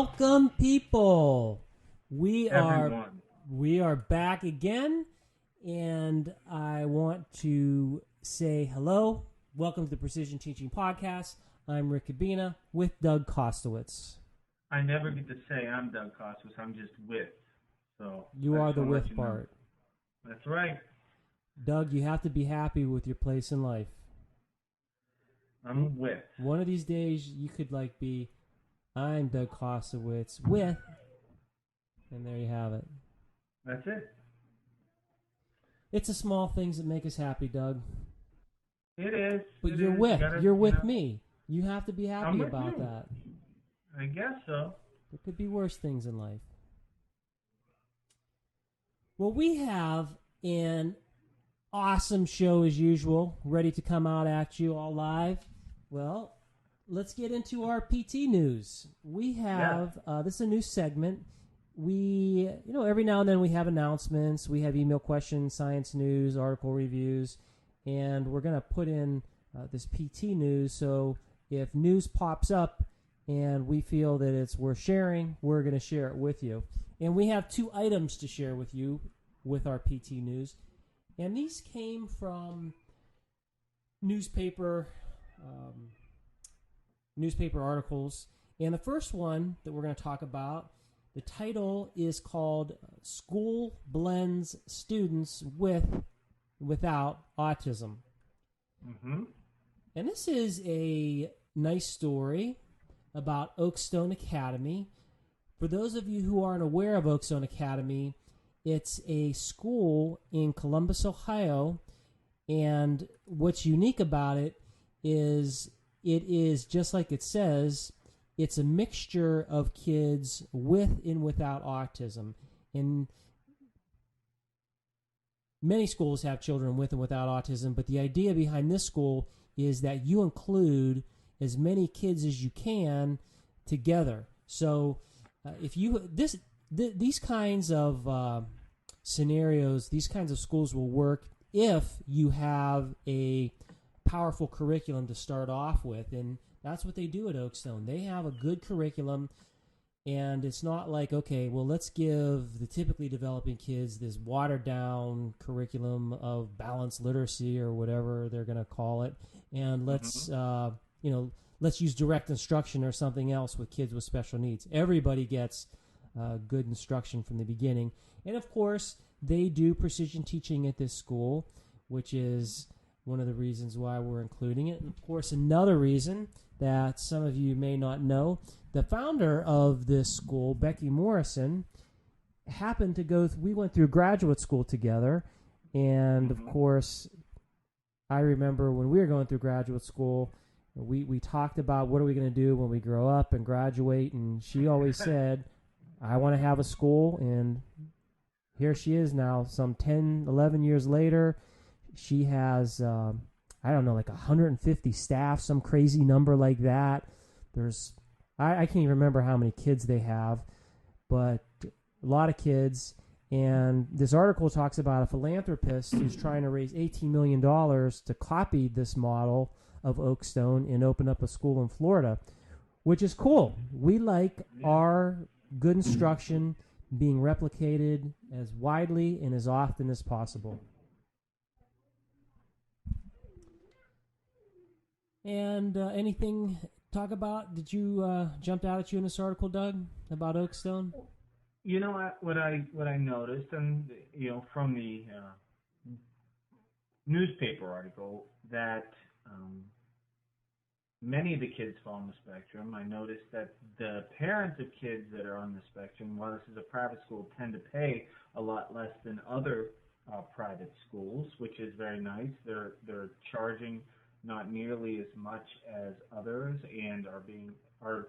Welcome, people. We Everyone. are back again, and I want to say hello. Welcome to the Precision Teaching Podcast. I'm Rick Cabina with Doug Kostowitz. I never get to say I'm Doug Kostowitz. I'm just with. So you are the with part. That's right. Doug, you have to be happy with your place in life. I'm with. One of these days, you could be, I'm Doug Kostowitz with, and there you have it. That's it. It's the small things that make us happy, Doug. It is. But you're with me. You have to be happy about that. I guess so. There could be worse things in life. Well, we have an awesome show as usual, ready to come out at you all live. Well, let's get into our PT news. We have, this is a new segment. We, every now and then we have announcements. We have email questions, science news, article reviews, and we're going to put in this PT news. So if news pops up and we feel that it's worth sharing, we're going to share it with you. And we have 2 items to share with you with our PT news. And these came from newspaper articles. And the first one that we're going to talk about, the title is called School Blends Students Without Autism. Mm-hmm. And this is a nice story about Oakstone Academy. For those of you who aren't aware of Oakstone Academy, it's a school in Columbus, Ohio, and what's unique about it is just like it says, it's a mixture of kids with and without autism. And many schools have children with and without autism, but the idea behind this school is that you include as many kids as you can together. So if you these kinds of scenarios, these kinds of schools will work if you have a powerful curriculum to start off with, and that's what they do at Oakstone. They have a good curriculum, and it's not like, okay, well, let's give the typically developing kids this watered-down curriculum of balanced literacy or whatever they're going to call it, and let's let's use direct instruction or something else with kids with special needs. Everybody gets good instruction from the beginning. And, of course, they do precision teaching at this school, which is one of the reasons why we're including it. And, of course, another reason that some of you may not know, the founder of this school, Becky Morrison, happened to we went through graduate school together. And, of course, I remember when we were going through graduate school, we talked about what are we going to do when we grow up and graduate, and she always said, I want to have a school, and here she is now, some 10, 11 years later. She has, 150 staff, some crazy number like that. I can't even remember how many kids they have, but a lot of kids. And this article talks about a philanthropist who's trying to raise $18 million to copy this model of Oakstone and open up a school in Florida, which is cool. We like our good instruction being replicated as widely and as often as possible. And anything talk about? Did you jumped out at you in this article, Doug, about Oakstone? You know what I noticed, and from the newspaper article, that many of the kids fall on the spectrum. I noticed that the parents of kids that are on the spectrum, while this is a private school, tend to pay a lot less than other private schools, which is very nice. They're charging not nearly as much as others and are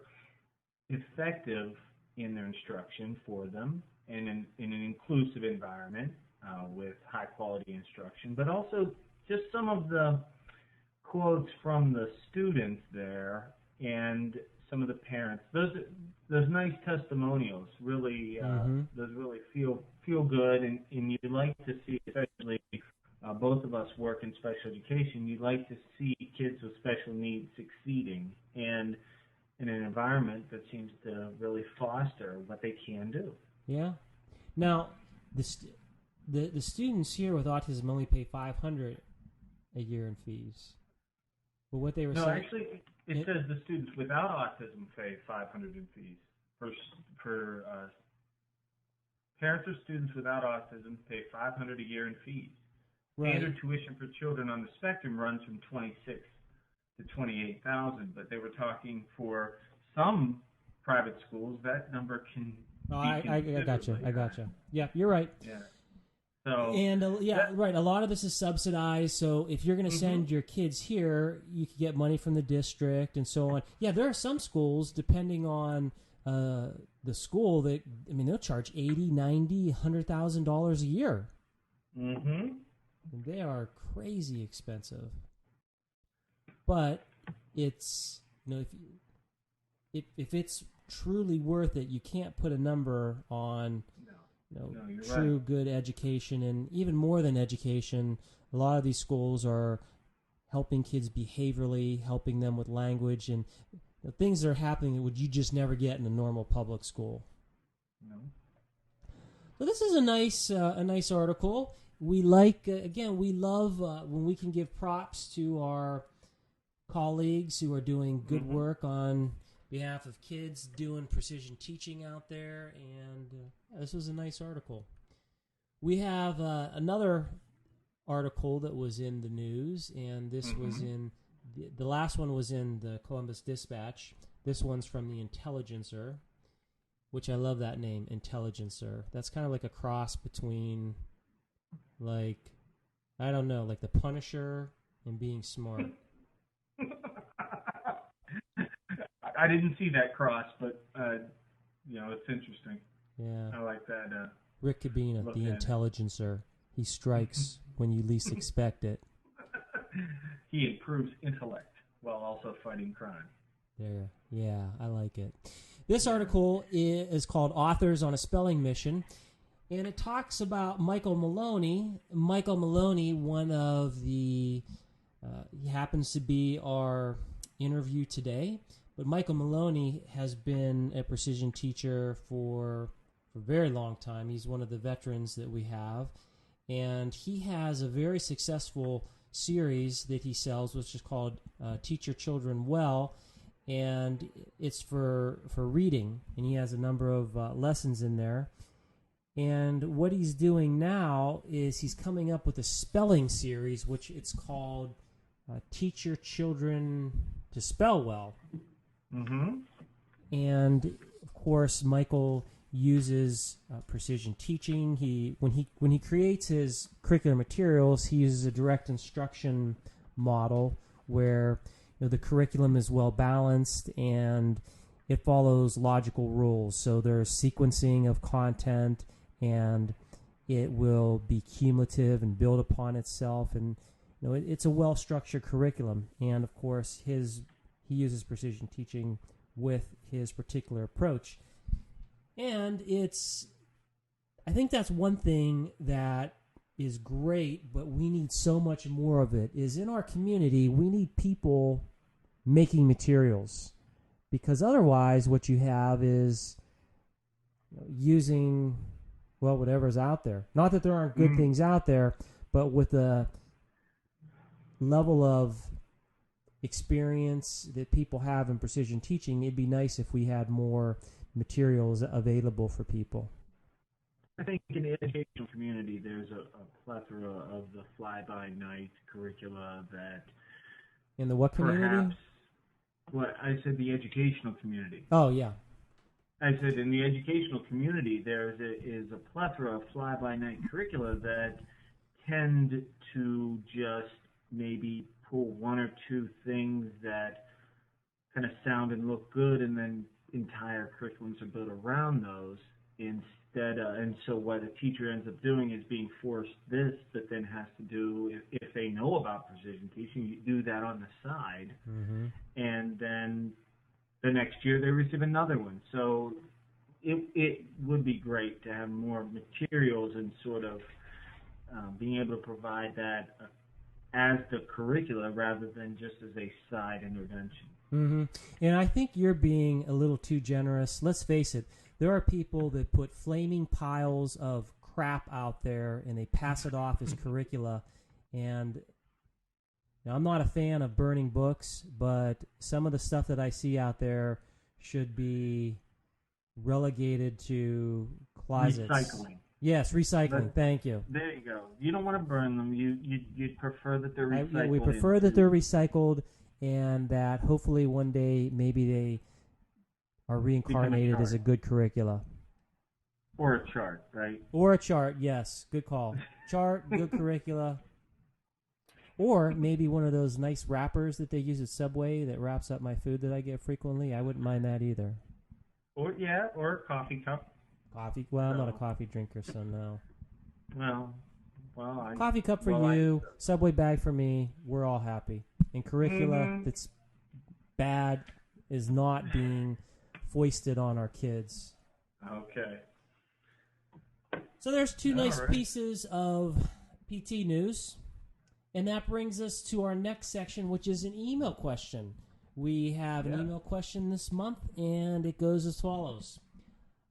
effective in their instruction for them and in an inclusive environment with high quality instruction, but also just some of the quotes from the students there and some of the parents. Those nice testimonials really those really feel good, and you like to see, especially both of us work in special education, you'd like to see kids with special needs succeeding. And in an environment that seems to really foster what they can do. Yeah. Now, the students here with autism only pay $500 a year in fees. But what they were No, saying, actually, it says the students without autism pay $500 in fees. For parents of students without autism pay $500 a year in fees. right? Standard tuition for children on the spectrum runs from $26,000 to $28,000, but they were talking for some private schools that number can. Oh, I gotcha. I gotcha. Yeah, you're right. Yeah. So. And right. A lot of this is subsidized. So if you're going to send your kids here, you can get money from the district and so on. Yeah, there are some schools, depending on the school, that they'll charge $80,000, $90,000, $100,000 a year. Mm-hmm. And they are crazy expensive. But it's if it's truly worth it, you can't put a number on. True right. Good education, and even more than education, a lot of these schools are helping kids behaviorally, helping them with language, and things that are happening that would you just never get in a normal public school. No. So this is a nice article. We like we love when we can give props to our colleagues who are doing good work on behalf of kids doing precision teaching out there, and this was a nice article. We have another article that was in the news, and this was in the last one was in the Columbus Dispatch. This one's from the Intelligencer, which I love that name, Intelligencer. That's kind of like a cross between, like the Punisher and being smart. I didn't see that cross, but it's interesting. Yeah, I like that. Rick Cabina, the Intelligencer. He strikes when you least expect it. He improves intellect while also fighting crime. There, yeah, I like it. This article is called "Authors on a Spelling Mission," and it talks about Michael Maloney. Michael Maloney, one of the, he happens to be our interview today. But Michael Maloney has been a precision teacher for a very long time. He's one of the veterans that we have. And he has a very successful series that he sells, which is called Teach Your Children Well. And it's for reading. And he has a number of lessons in there. And what he's doing now is he's coming up with a spelling series, which it's called Teach Your Children to Spell Well. Mm-hmm. And of course, Michael uses precision teaching. When he creates his curricular materials, he uses a direct instruction model where the curriculum is well balanced and it follows logical rules. So there's sequencing of content, and it will be cumulative and build upon itself. And it's a well structured curriculum. And of course, he uses precision teaching with his particular approach. And I think that's one thing that is great, but we need so much more of it, is in our community, we need people making materials. Because otherwise, what you have is using, whatever's out there. Not that there aren't good things out there, but with the level of experience that people have in precision teaching, it'd be nice if we had more materials available for people. I think in the educational community, there's a plethora of the fly-by-night curricula that... In the what community? I said the educational community. Oh, yeah. I said in the educational community, there is a plethora of fly-by-night curricula that tend to just maybe pull one or two things that kind of sound and look good, and then entire curriculums are built around those instead. And so what a teacher ends up doing is being forced this, but then has to do, if they know about precision teaching, you do that on the side. Mm-hmm. And then the next year they receive another one. So it would be great to have more materials and sort of being able to provide that as the curricula rather than just as a side intervention. Mm-hmm. And I think you're being a little too generous. Let's face it. There are people that put flaming piles of crap out there and they pass it off as curricula. And now, I'm not a fan of burning books, but some of the stuff that I see out there should be relegated to closets. Recycling. Yes, recycling. Thank you. There you go. You don't want to burn them. You'd prefer that they're recycled. We prefer that they're recycled, and that hopefully one day maybe they are reincarnated as a good curricula. Or a chart, right? Or a chart, yes. Good call. Chart, good curricula. Or maybe one of those nice wrappers that they use at Subway that wraps up my food that I get frequently. I wouldn't mind that either. Or a coffee cup. Coffee? Well, I'm not a coffee drinker, so no. Well, coffee cup for you, Subway bag for me. We're all happy. And curricula that's bad is not being foisted on our kids. Okay. So there's two nice pieces of PT news. And that brings us to our next section, which is an email question. We have an email question this month, and it goes as follows.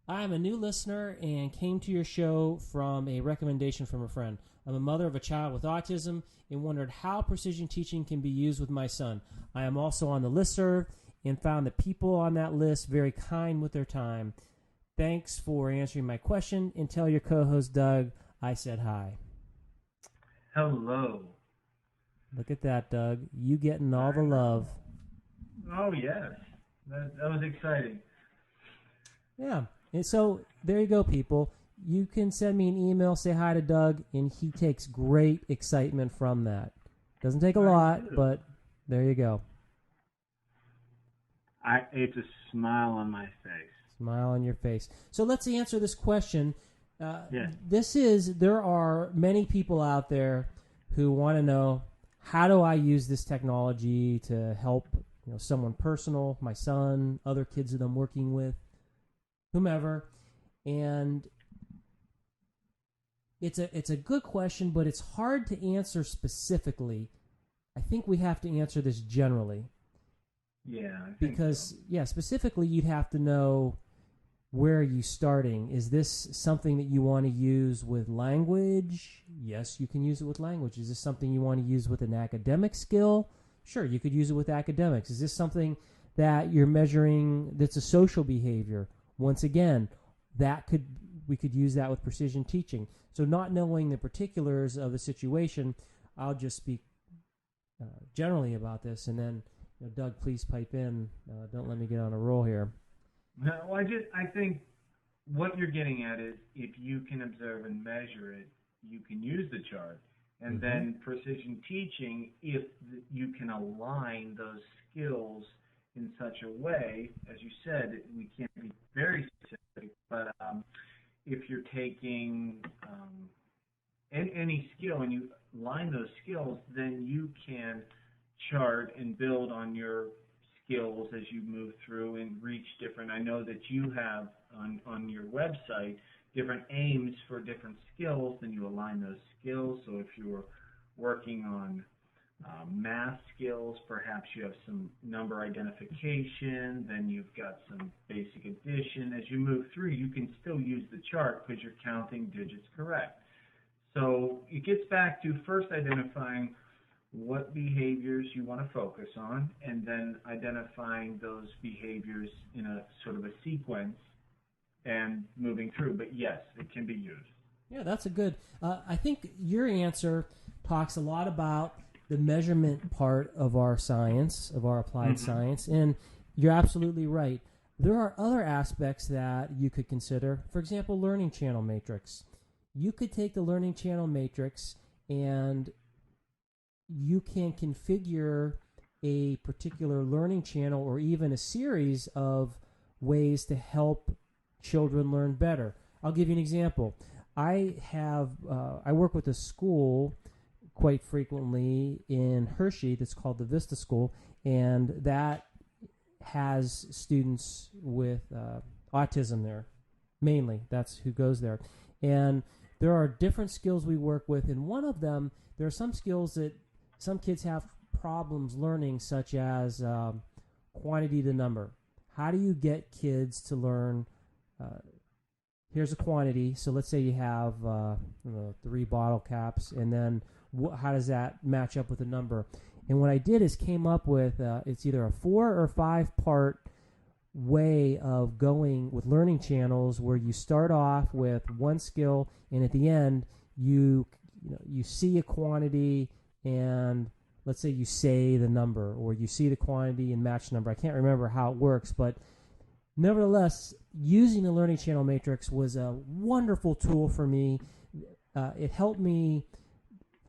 I'm a new listener and came to your show from a recommendation from a friend. I'm a mother of a child with autism and wondered how precision teaching can be used with my son. I am also on the listserv and found the people on that list very kind with their time. Thanks for answering my question, and tell your co-host Doug I said hi. Hello. Look at that, Doug. You getting all the love. Oh, yes. That was exciting. Yeah. And so there you go, people. You can send me an email, say hi to Doug, and he takes great excitement from that. Doesn't take a lot, but there you go. It's a smile on my face. Smile on your face. So let's answer this question. Yes. There are many people out there who want to know, how do I use this technology to help someone personal, my son, other kids that I'm working with, whomever? And it's a good question, but it's hard to answer specifically. I think we have to answer this generally. Yeah. Specifically you'd have to know, where are you starting? Is this something that you want to use with language? Yes, you can use it with language. Is this something you want to use with an academic skill? Sure, you could use it with academics. Is this something that you're measuring that's a social behavior? Once again, we could use that with precision teaching. So not knowing the particulars of the situation, I'll just speak generally about this, and then Doug, please pipe in. Don't let me get on a roll here. No, I think what you're getting at is, if you can observe and measure it, you can use the chart. And then precision teaching, if you can align those skills in such a way, as you said, we can't be very specific, but if you're taking any skill and you align those skills, then you can chart and build on your skills as you move through and reach different. I know that you have on your website different aims for different skills, and you align those skills. So if you're working on math skills, perhaps you have some number identification, then you've got some basic addition. As you move through, you can still use the chart because you're counting digits correct. So it gets back to first identifying what behaviors you want to focus on, and then identifying those behaviors in a sort of a sequence and moving through. But yes, it can be used. Yeah, that's a good. I think your answer talks a lot about the measurement part of our science, of our applied science, and you're absolutely right. There are other aspects that you could consider. For example, learning channel matrix. You could take the learning channel matrix and you can configure a particular learning channel or even a series of ways to help children learn better. I'll give you an example. I work with a school quite frequently in Hershey that's called the Vista School, and that has students with autism there, mainly. That's who goes there. And there are different skills we work with, and one of them, there are some skills that some kids have problems learning, such as quantity to number. How do you get kids to learn? Here's a quantity. So let's say you have 3 bottle caps, and then how does that match up with a number? And what I did is came up with it's either a 4 or 5 part way of going with learning channels, where you start off with one skill, and at the end you see a quantity, and let's say you say the number, or you see the quantity and match number. I can't remember how it works, but nevertheless, using the learning channel matrix was a wonderful tool for me. It helped me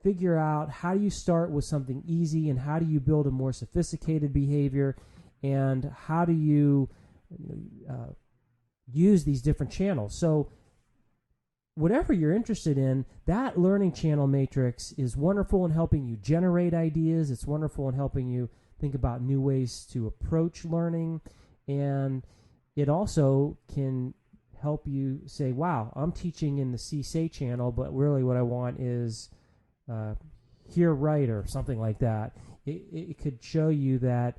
figure out how do you start with something easy, and how do you build a more sophisticated behavior, and how do you use these different channels. So whatever you're interested in, that learning channel matrix is wonderful in helping you generate ideas. It's wonderful in helping you think about new ways to approach learning. And it also can help you say, wow, I'm teaching in the C-Say channel, but really what I want is hear right, or something like that. It could show you that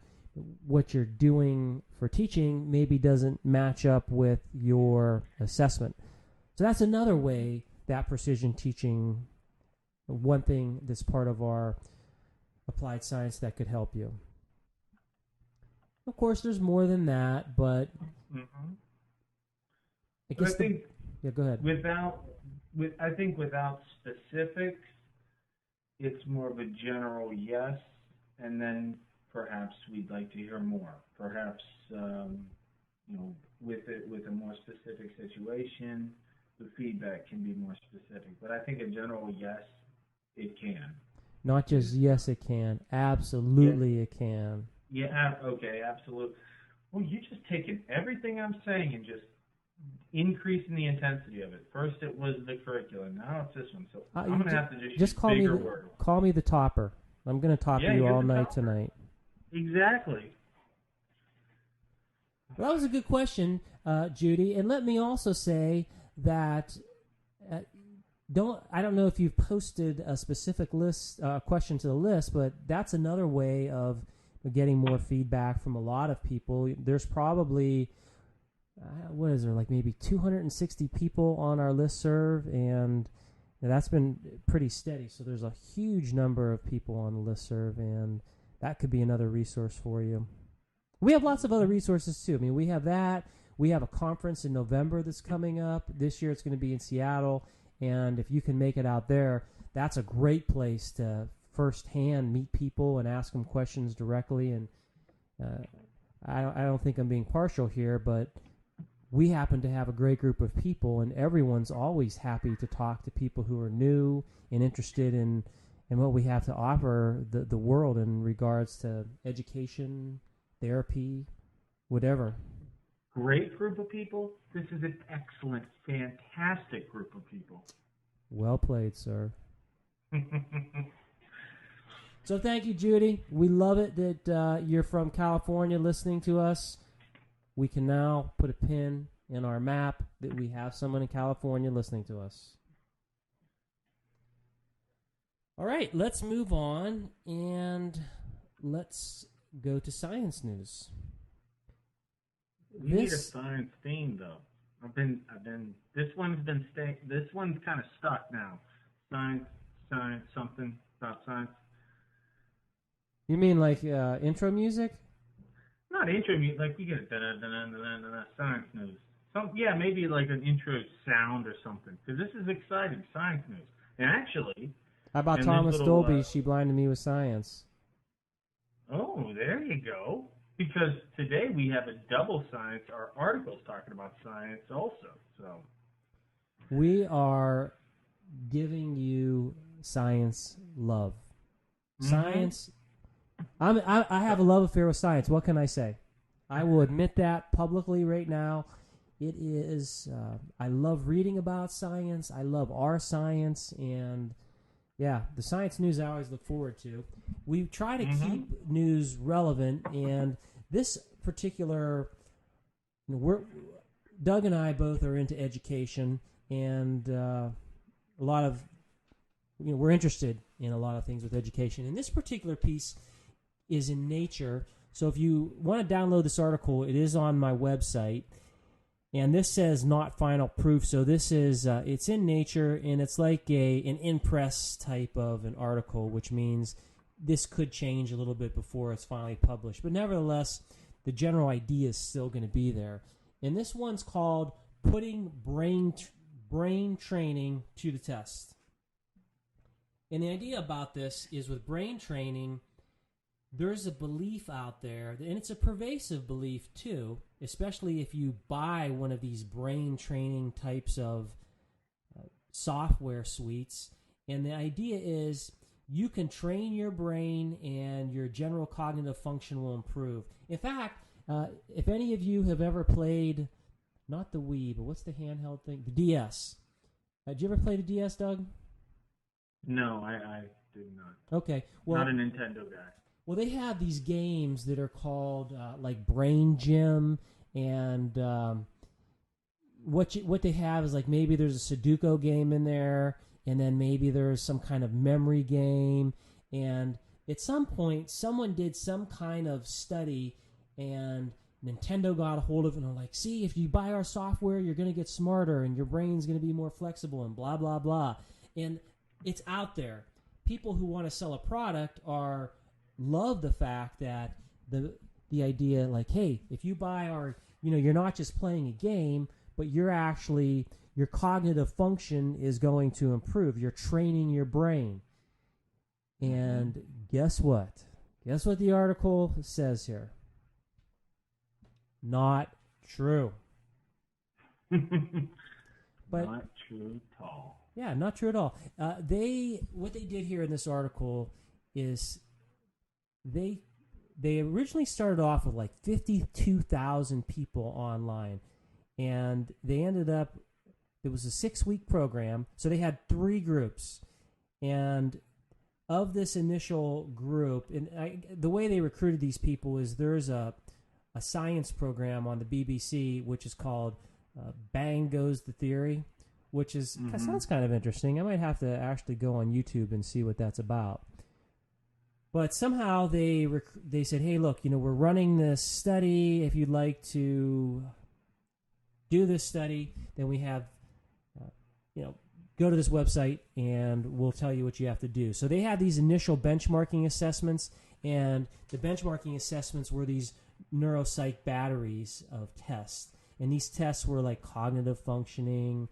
what you're doing for teaching maybe doesn't match up with your assessment. So that's another way that precision teaching, one thing that's part of our applied science that could help you. Of course, there's more than that, but I think go ahead. I think without specifics, it's more of a general yes, and then perhaps we'd like to hear more. Perhaps with a more specific situation, the feedback can be more specific. But I think a general yes, it can. Not just yes, it can. Absolutely, it can. Yeah. Okay. Absolutely. Well, you're just taking everything I'm saying and just increasing the intensity of it. First, it was the curriculum. Now it's this one. So I'm going to have to just call me the topper. I'm going to top you all night tonight. Exactly. Well, that was a good question, Judy. And let me also say that I don't know if you've posted a specific list question to the list, but that's another way of getting more feedback from a lot of people. There's probably like maybe 260 people on our listserv, and that's been pretty steady. So there's a huge number of people on the listserv, and that could be another resource for you. We have lots of other resources too. I mean, we have that. We have a conference in November that's coming up. This year it's going to be in Seattle, and if you can make it out there, that's a great place to firsthand meet people and ask them questions directly. And I don't think I'm being partial here, but we happen to have a great group of people, and everyone's always happy to talk to people who are new and interested in what we have to offer the world in regards to education, therapy, whatever. Great group of people. This is an excellent, fantastic group of people. Well played, sir. So thank you, Judy. We love it that you're from California listening to us. We can now put a pin in our map that we have someone in California listening to us. All right, let's move on, and let's go to science news. We need a science theme, though. This one's kind of stuck now. Science, something about science. You mean like intro music? Not intro music, like we get science news. Maybe like an intro sound or something, because this is exciting, science news. And actually... How about Thomas Dolby, She Blinded Me with Science? Oh, there you go. Because today we have a double science. Our article's talking about science also. So we are giving you science love. Mm-hmm. Science. I have a love affair with science. What can I say? I will admit that publicly right now. It is. I love reading about science. I love our science, and yeah, the science news I always look forward to. We try to keep news relevant, and this particular, Doug and I both are into education, and a lot of, we're interested in a lot of things with education. And this particular piece is in Nature, So if you want to download this article, it is on my website. And this says not final proof. So this is, it's in Nature, and it's like an in-press type of an article, which means this could change a little bit before it's finally published. But nevertheless, the general idea is still going to be there. And this one's called Putting Brain Training to the Test. And the idea about this is with brain training, there's a belief out there, and it's a pervasive belief too, especially if you buy one of these brain training types of software suites. And the idea is you can train your brain and your general cognitive function will improve. In fact, if any of you have ever played, not the Wii, but what's the handheld thing? The DS. Did you ever play the DS, Doug? No, I did not. Okay. Well, not a Nintendo guy. Well, they have these games that are called like Brain Gym, and what they have is like maybe there's a Sudoku game in there, and then maybe there's some kind of memory game, and at some point someone did some kind of study, and Nintendo got a hold of it and they're like, see, if you buy our software, you're going to get smarter, and your brain's going to be more flexible, and blah, blah, blah. And it's out there. People who want to sell a product love the fact that the idea like, hey, if you buy our, you're not just playing a game, but you're actually, your cognitive function is going to improve. You're training your brain. And guess what? Guess what the article says here? Not true. But not true at all. Yeah, not true at all. What they did here in this article is they originally started off with like 52,000 people online, and they ended up, it was a 6-week program, so they had 3 groups, and of this initial group, and the way they recruited these people is there's a science program on the BBC which is called Bang Goes the Theory, which is sounds kind of interesting. I might have to actually go on YouTube and see what that's about. But somehow they said, hey, look, we're running this study. If you'd like to do this study, then we have, go to this website and we'll tell you what you have to do. So they had these initial benchmarking assessments, and the benchmarking assessments were these neuropsych batteries of tests. And these tests were like cognitive functioning,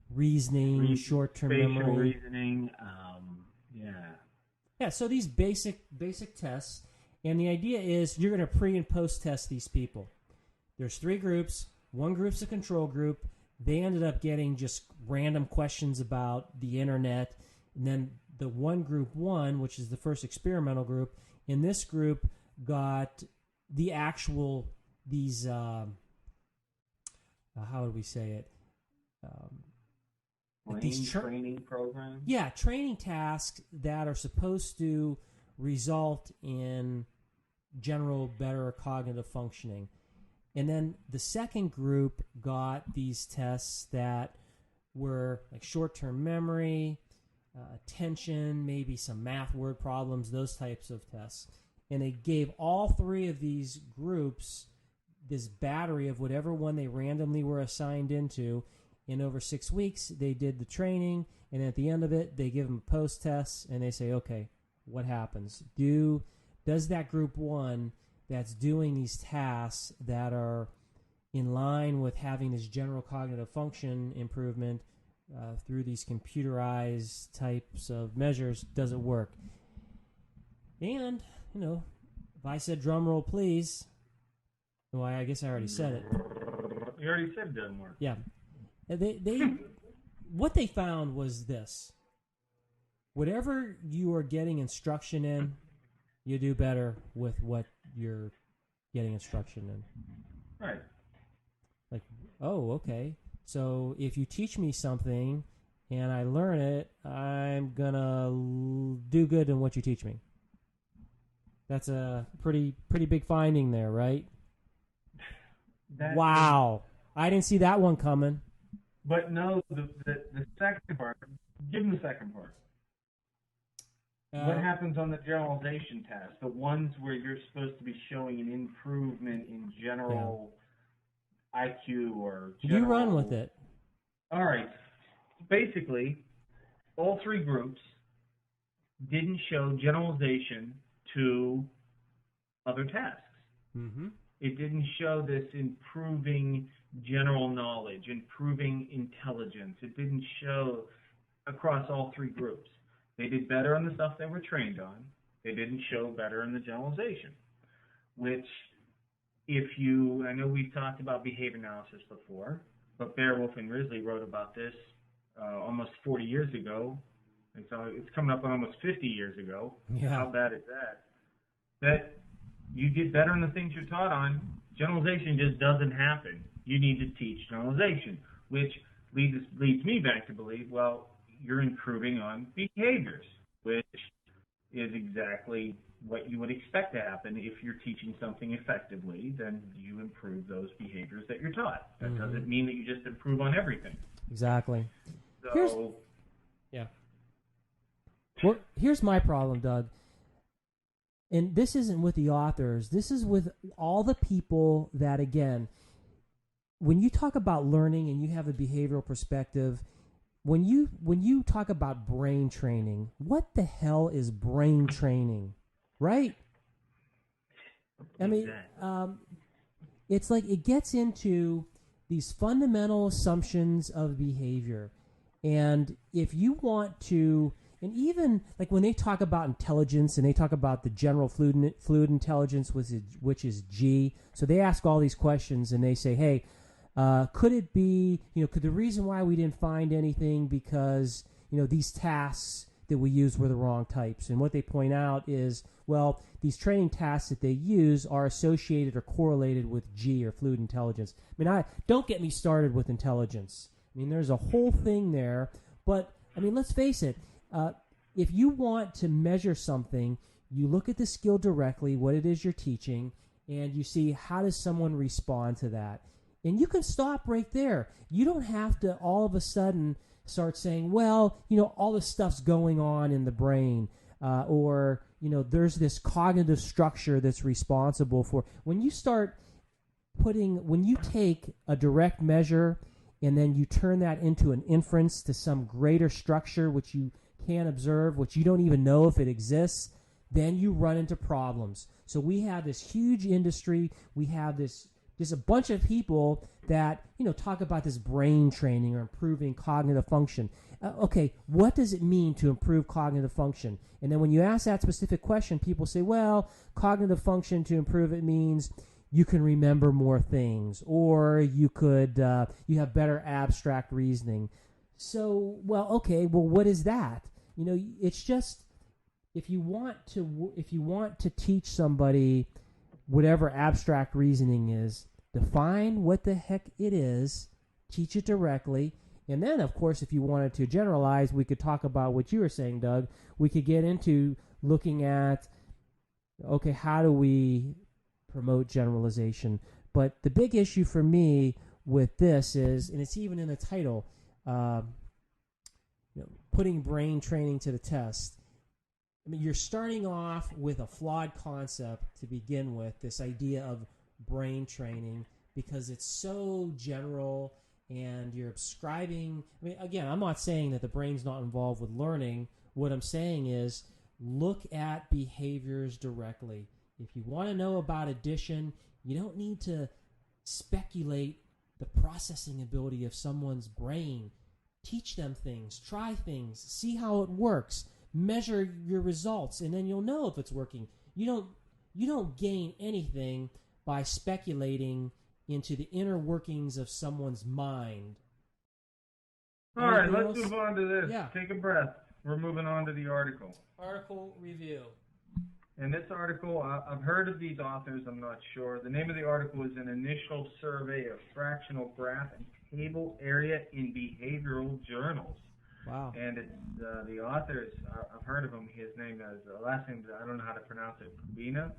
reasoning, short-term memory. Spatial reasoning, Yeah, so these basic tests, and the idea is you're going to pre- and post-test these people. There's 3 groups. One group's a control group. They ended up getting just random questions about the internet. And then the group 1, which is the first experimental group, in this group got the actual, these, how would we say it? Training programs? Yeah, training tasks that are supposed to result in general better cognitive functioning. And then the second group got these tests that were like short-term memory, attention, maybe some math word problems, those types of tests. And they gave all 3 of these groups this battery of whatever one they randomly were assigned into. And over 6 weeks, they did the training, and at the end of it, they give them a post-test, and they say, okay, what happens? Does that group 1 that's doing these tasks that are in line with having this general cognitive function improvement through these computerized types of measures, does it work? And, if I said drum roll, please, well, I guess I already said it. You already said it doesn't work. Yeah. What they found was this: whatever you are getting instruction in, you do better with what you're getting instruction in. Right. Like, oh, okay. So if you teach me something and I learn it, I'm gonna do good in what you teach me. That's a pretty big finding there, right? Wow. I didn't see that one coming. But no, the second part. Give him the second part. What happens on the generalization test? The ones where you're supposed to be showing an improvement in general IQ or general... You run with it. All right. Basically, all three groups didn't show generalization to other tasks. Mm-hmm. It didn't show this improving general knowledge, improving intelligence. It didn't show across all three groups. They did better on the stuff they were trained on. They didn't show better in the generalization, which I know we've talked about behavior analysis before, but Beowulf and Risley wrote about this almost 40 years ago. And so it's coming up on almost 50 years ago. Yeah. How bad is that? That you get better on the things you're taught on. Generalization just doesn't happen. You need to teach generalization, which leads me back to believe, well, you're improving on behaviors, which is exactly what you would expect to happen. If you're teaching something effectively, then you improve those behaviors that you're taught. That doesn't mean that you just improve on everything. Exactly. So, Well, here's my problem, Doug. And this isn't with the authors. This is with all the people that, again, when you talk about learning and you have a behavioral perspective, when you talk about brain training, what the hell is brain training, right? I mean, it's like it gets into these fundamental assumptions of behavior. And if you want to, and even like when they talk about intelligence and they talk about the general fluid intelligence, which is G, so they ask all these questions and they say, hey, could it be, could the reason why we didn't find anything because, these tasks that we used were the wrong types? And what they point out is, well, these training tasks that they use are associated or correlated with G or fluid intelligence. I mean, don't get me started with intelligence. I mean, there's a whole thing there. But, I mean, let's face it. If you want to measure something, you look at the skill directly, what it is you're teaching, and you see how does someone respond to that. And you can stop right there. You don't have to all of a sudden start saying, well, all this stuff's going on in the brain, or, there's this cognitive structure that's responsible for. When you take a direct measure and then you turn that into an inference to some greater structure which you can't observe, which you don't even know if it exists, then you run into problems. So we have this huge industry. We have just a bunch of people that, talk about this brain training or improving cognitive function. Okay, what does it mean to improve cognitive function? And then when you ask that specific question, people say, well, cognitive function to improve it means you can remember more things, or you have better abstract reasoning. So, okay, what is that? It's just if you want to teach somebody whatever abstract reasoning is, define what the heck it is, teach it directly, and then, of course, if you wanted to generalize, we could talk about what you were saying, Doug. We could get into looking at, okay, how do we promote generalization? But the big issue for me with this is, and it's even in the title, putting brain training to the test. I mean, you're starting off with a flawed concept to begin with, this idea of brain training, because it's so general and you're ascribing. I mean, again, I'm not saying that the brain's not involved with learning. What I'm saying is look at behaviors directly. If you want to know about addition, you don't need to speculate the processing ability of someone's brain. Teach them things, try things, see how it works, measure your results, and then you'll know if it's working. You don't gain anything by speculating into the inner workings of someone's mind. All right, let's move on to this. Yeah. Take a breath. We're moving on to the article. Article review. In this article, I've heard of these authors, I'm not sure. The name of the article is An Initial Survey of Fractional Graph and Table Area in Behavioral Journals. Wow. And it's the authors, I've heard of him. His name is, last name, I don't know how to pronounce it, Kubina?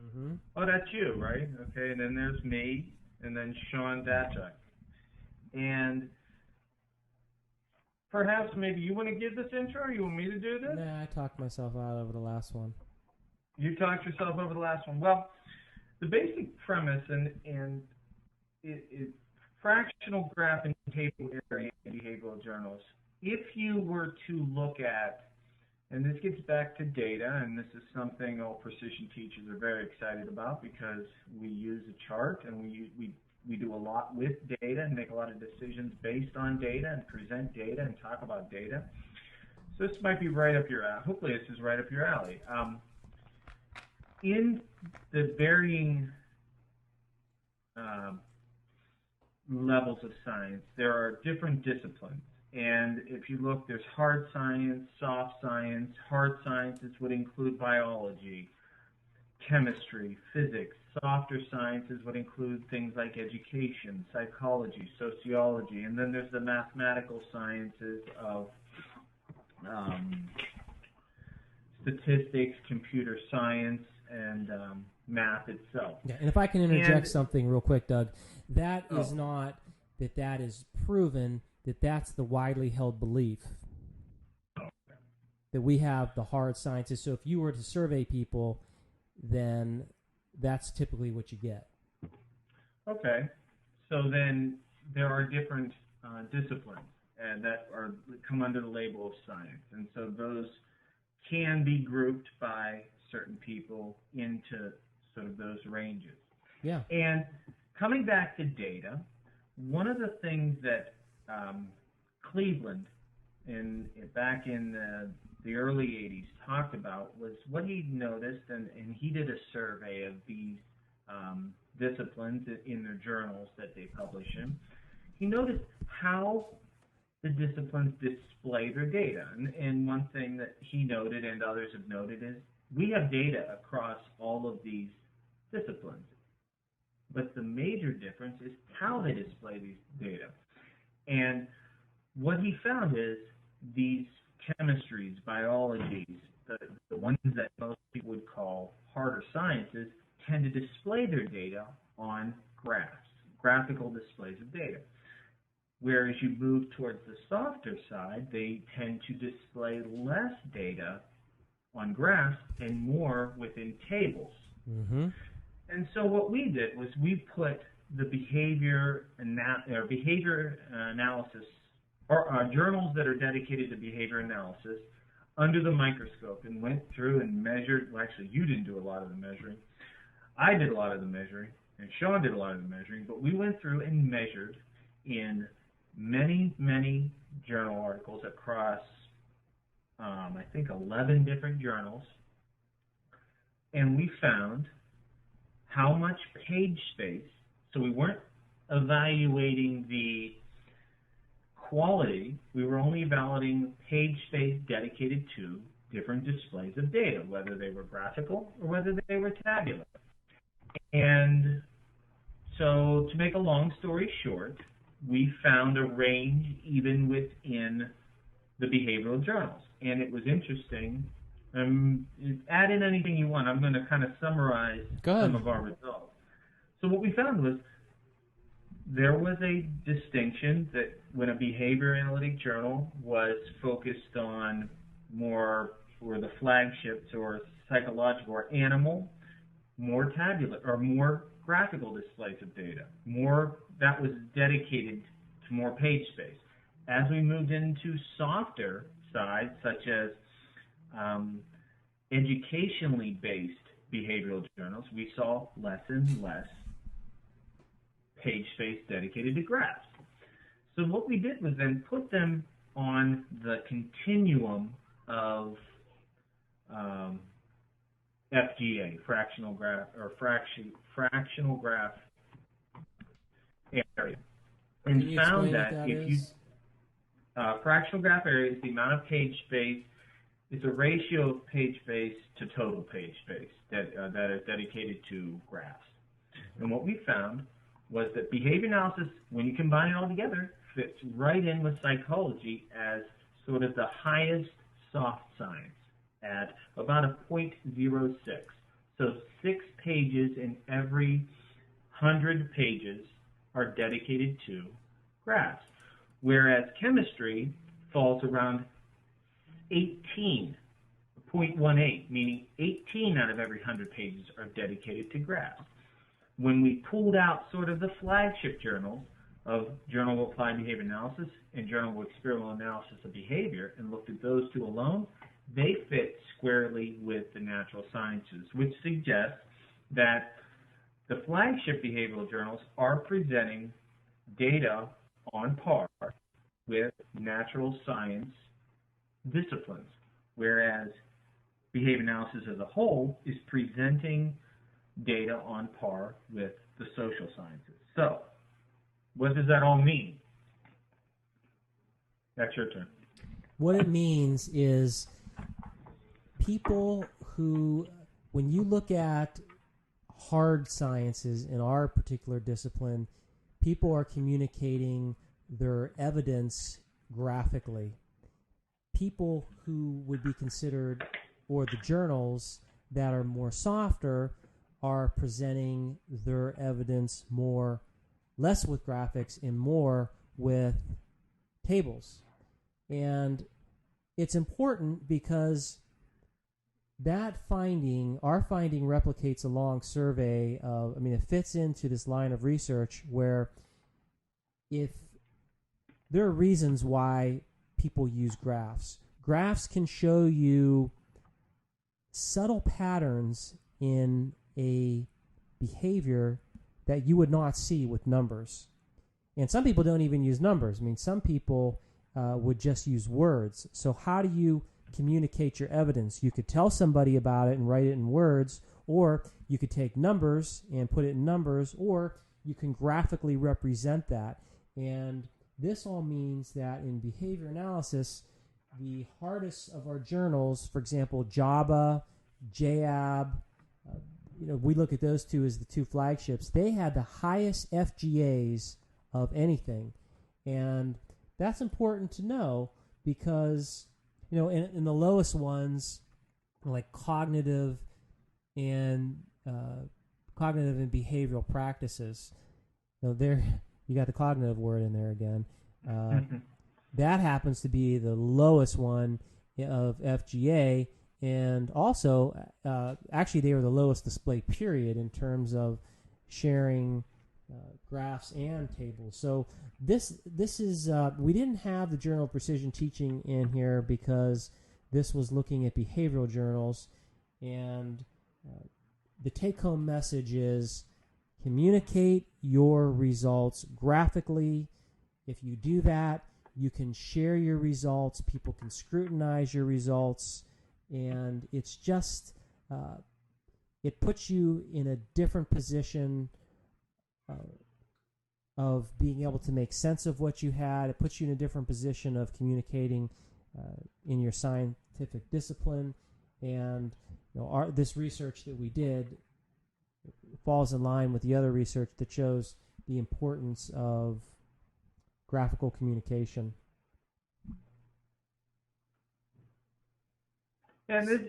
Mm-hmm. Oh, that's you, right? Okay, and then there's me, and then Sean Datchuk. And perhaps maybe you want to give this intro, or you want me to do this? Nah, I talked myself out over the last one. You talked yourself over the last one. Well, the basic premise and it fractional graph and table area in behavioral journals. If you were to look at, and this gets back to data, and this is something all precision teachers are very excited about because we use a chart and we do a lot with data and make a lot of decisions based on data and present data and talk about data. So this might be right up your alley. Hopefully this is right up your alley. In the varying levels of science, there are different disciplines. And if you look, there's hard science, soft science. Hard sciences would include biology, chemistry, physics. Softer sciences would include things like education, psychology, sociology. And then there's the mathematical sciences of statistics, computer science, and math itself. Yeah, and if I can interject something real quick, Doug, that is not that is proven, that's the widely held belief that we have the hard sciences. So if you were to survey people, then that's typically what you get. Okay. So then there are different disciplines that come under the label of science. And so those can be grouped by certain people into sort of those ranges. Yeah. And coming back to data, one of the things that Cleveland back in the early 80s talked about was what he noticed, and he did a survey of these disciplines in their journals that they publish in. He noticed how the disciplines display their data. And one thing that he noted and others have noted is we have data across all of these disciplines. But the major difference is how they display these data. And what he found is these chemistries, biologies, the ones that most people would call harder sciences, tend to display their data on graphs, graphical displays of data. Whereas you move towards the softer side, they tend to display less data on graphs and more within tables. Mm-hmm. And so what we did was we put the behavior analysis, or journals that are dedicated to behavior analysis, under the microscope and went through and measured. Well, actually, you didn't do a lot of the measuring. I did a lot of the measuring, and Sean did a lot of the measuring, but we went through and measured in many, many journal articles across, I think, 11 different journals, and we found how much page space. So we weren't evaluating the quality, we were only evaluating page space dedicated to different displays of data, whether they were graphical or whether they were tabular. And so to make a long story short, we found a range even within the behavioral journals. And it was interesting. Add in anything you want. I'm going to kind of summarize some of our results. So what we found was there was a distinction that when a behavior analytic journal was focused on more, or the flagships, or psychological or animal, more tabular or more graphical displays of data, more that was dedicated to more page space. As we moved into softer sides, such as educationally based behavioral journals, we saw less and less page space dedicated to graphs. So what we did was then put them on the continuum of FGA, fractional graph, or fractional graph area, and found that if you fractional graph area is the amount of page space. It's a ratio of page space to total page space that is dedicated to graphs. And what we found was that behavior analysis, when you combine it all together, fits right in with psychology as sort of the highest soft science at about a 0.06. So 6 pages in every 100 pages are dedicated to graphs. Whereas chemistry, falls around 18.18, meaning 18 out of every 100 pages are dedicated to graphs. When we pulled out sort of the flagship journals of Journal of Applied Behavior Analysis and Journal of Experimental Analysis of Behavior and looked at those two alone, they fit squarely with the natural sciences, which suggests that the flagship behavioral journals are presenting data on par with natural science disciplines, whereas behavior analysis as a whole is presenting data on par with the social sciences. So, what does that all mean? That's your turn. What it means is people who, when you look at hard sciences in our particular discipline, people are communicating their evidence graphically. People who would be considered, or the journals that are more softer, are presenting their evidence less with graphics and more with tables. And it's important because that finding, our finding, replicates a long survey of, it fits into this line of research where if there are reasons why people use graphs. Graphs can show you subtle patterns in a behavior that you would not see with numbers. And some people don't even use numbers. Some people would just use words. So how do you communicate your evidence? You could tell somebody about it and write it in words, or you could take numbers and put it in numbers, or you can graphically represent that. And this all means that in behavior analysis, the hardest of our journals, for example, JABA, JAB, we look at those two as the two flagships. They had the highest FGAs of anything. And that's important to know because, in the lowest ones, like cognitive and behavioral practices, there you got the cognitive word in there again. That happens to be the lowest one of FGA, and also, actually, they were the lowest display period in terms of sharing graphs and tables. So this is we didn't have the Journal of Precision Teaching in here because this was looking at behavioral journals, and the take-home message is communicate your results graphically. If you do that, you can share your results. People can scrutinize your results. And it's just, it puts you in a different position of being able to make sense of what you had. It puts you in a different position of communicating in your scientific discipline. And this research that we did falls in line with the other research that shows the importance of graphical communication. And this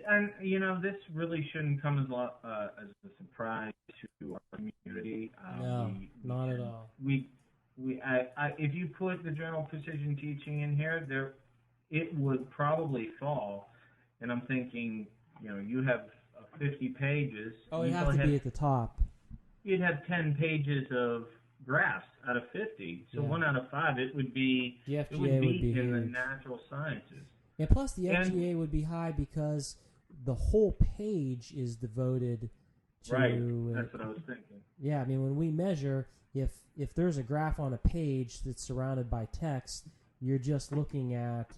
really shouldn't come as a surprise to our community. No, not at all. If you put the Journal of Precision Teaching in here, it would probably fall. And I'm thinking, you have 50 pages. Oh, it has to be at the top. You'd have 10 pages of graphs out of 50. So 1 out of 5, it would be. The FGA it would be huge. in the natural sciences. And plus, the FGA would be high because the whole page is devoted to. Right, that's what I was thinking. Yeah, when we measure, if there's a graph on a page that's surrounded by text, you're just looking at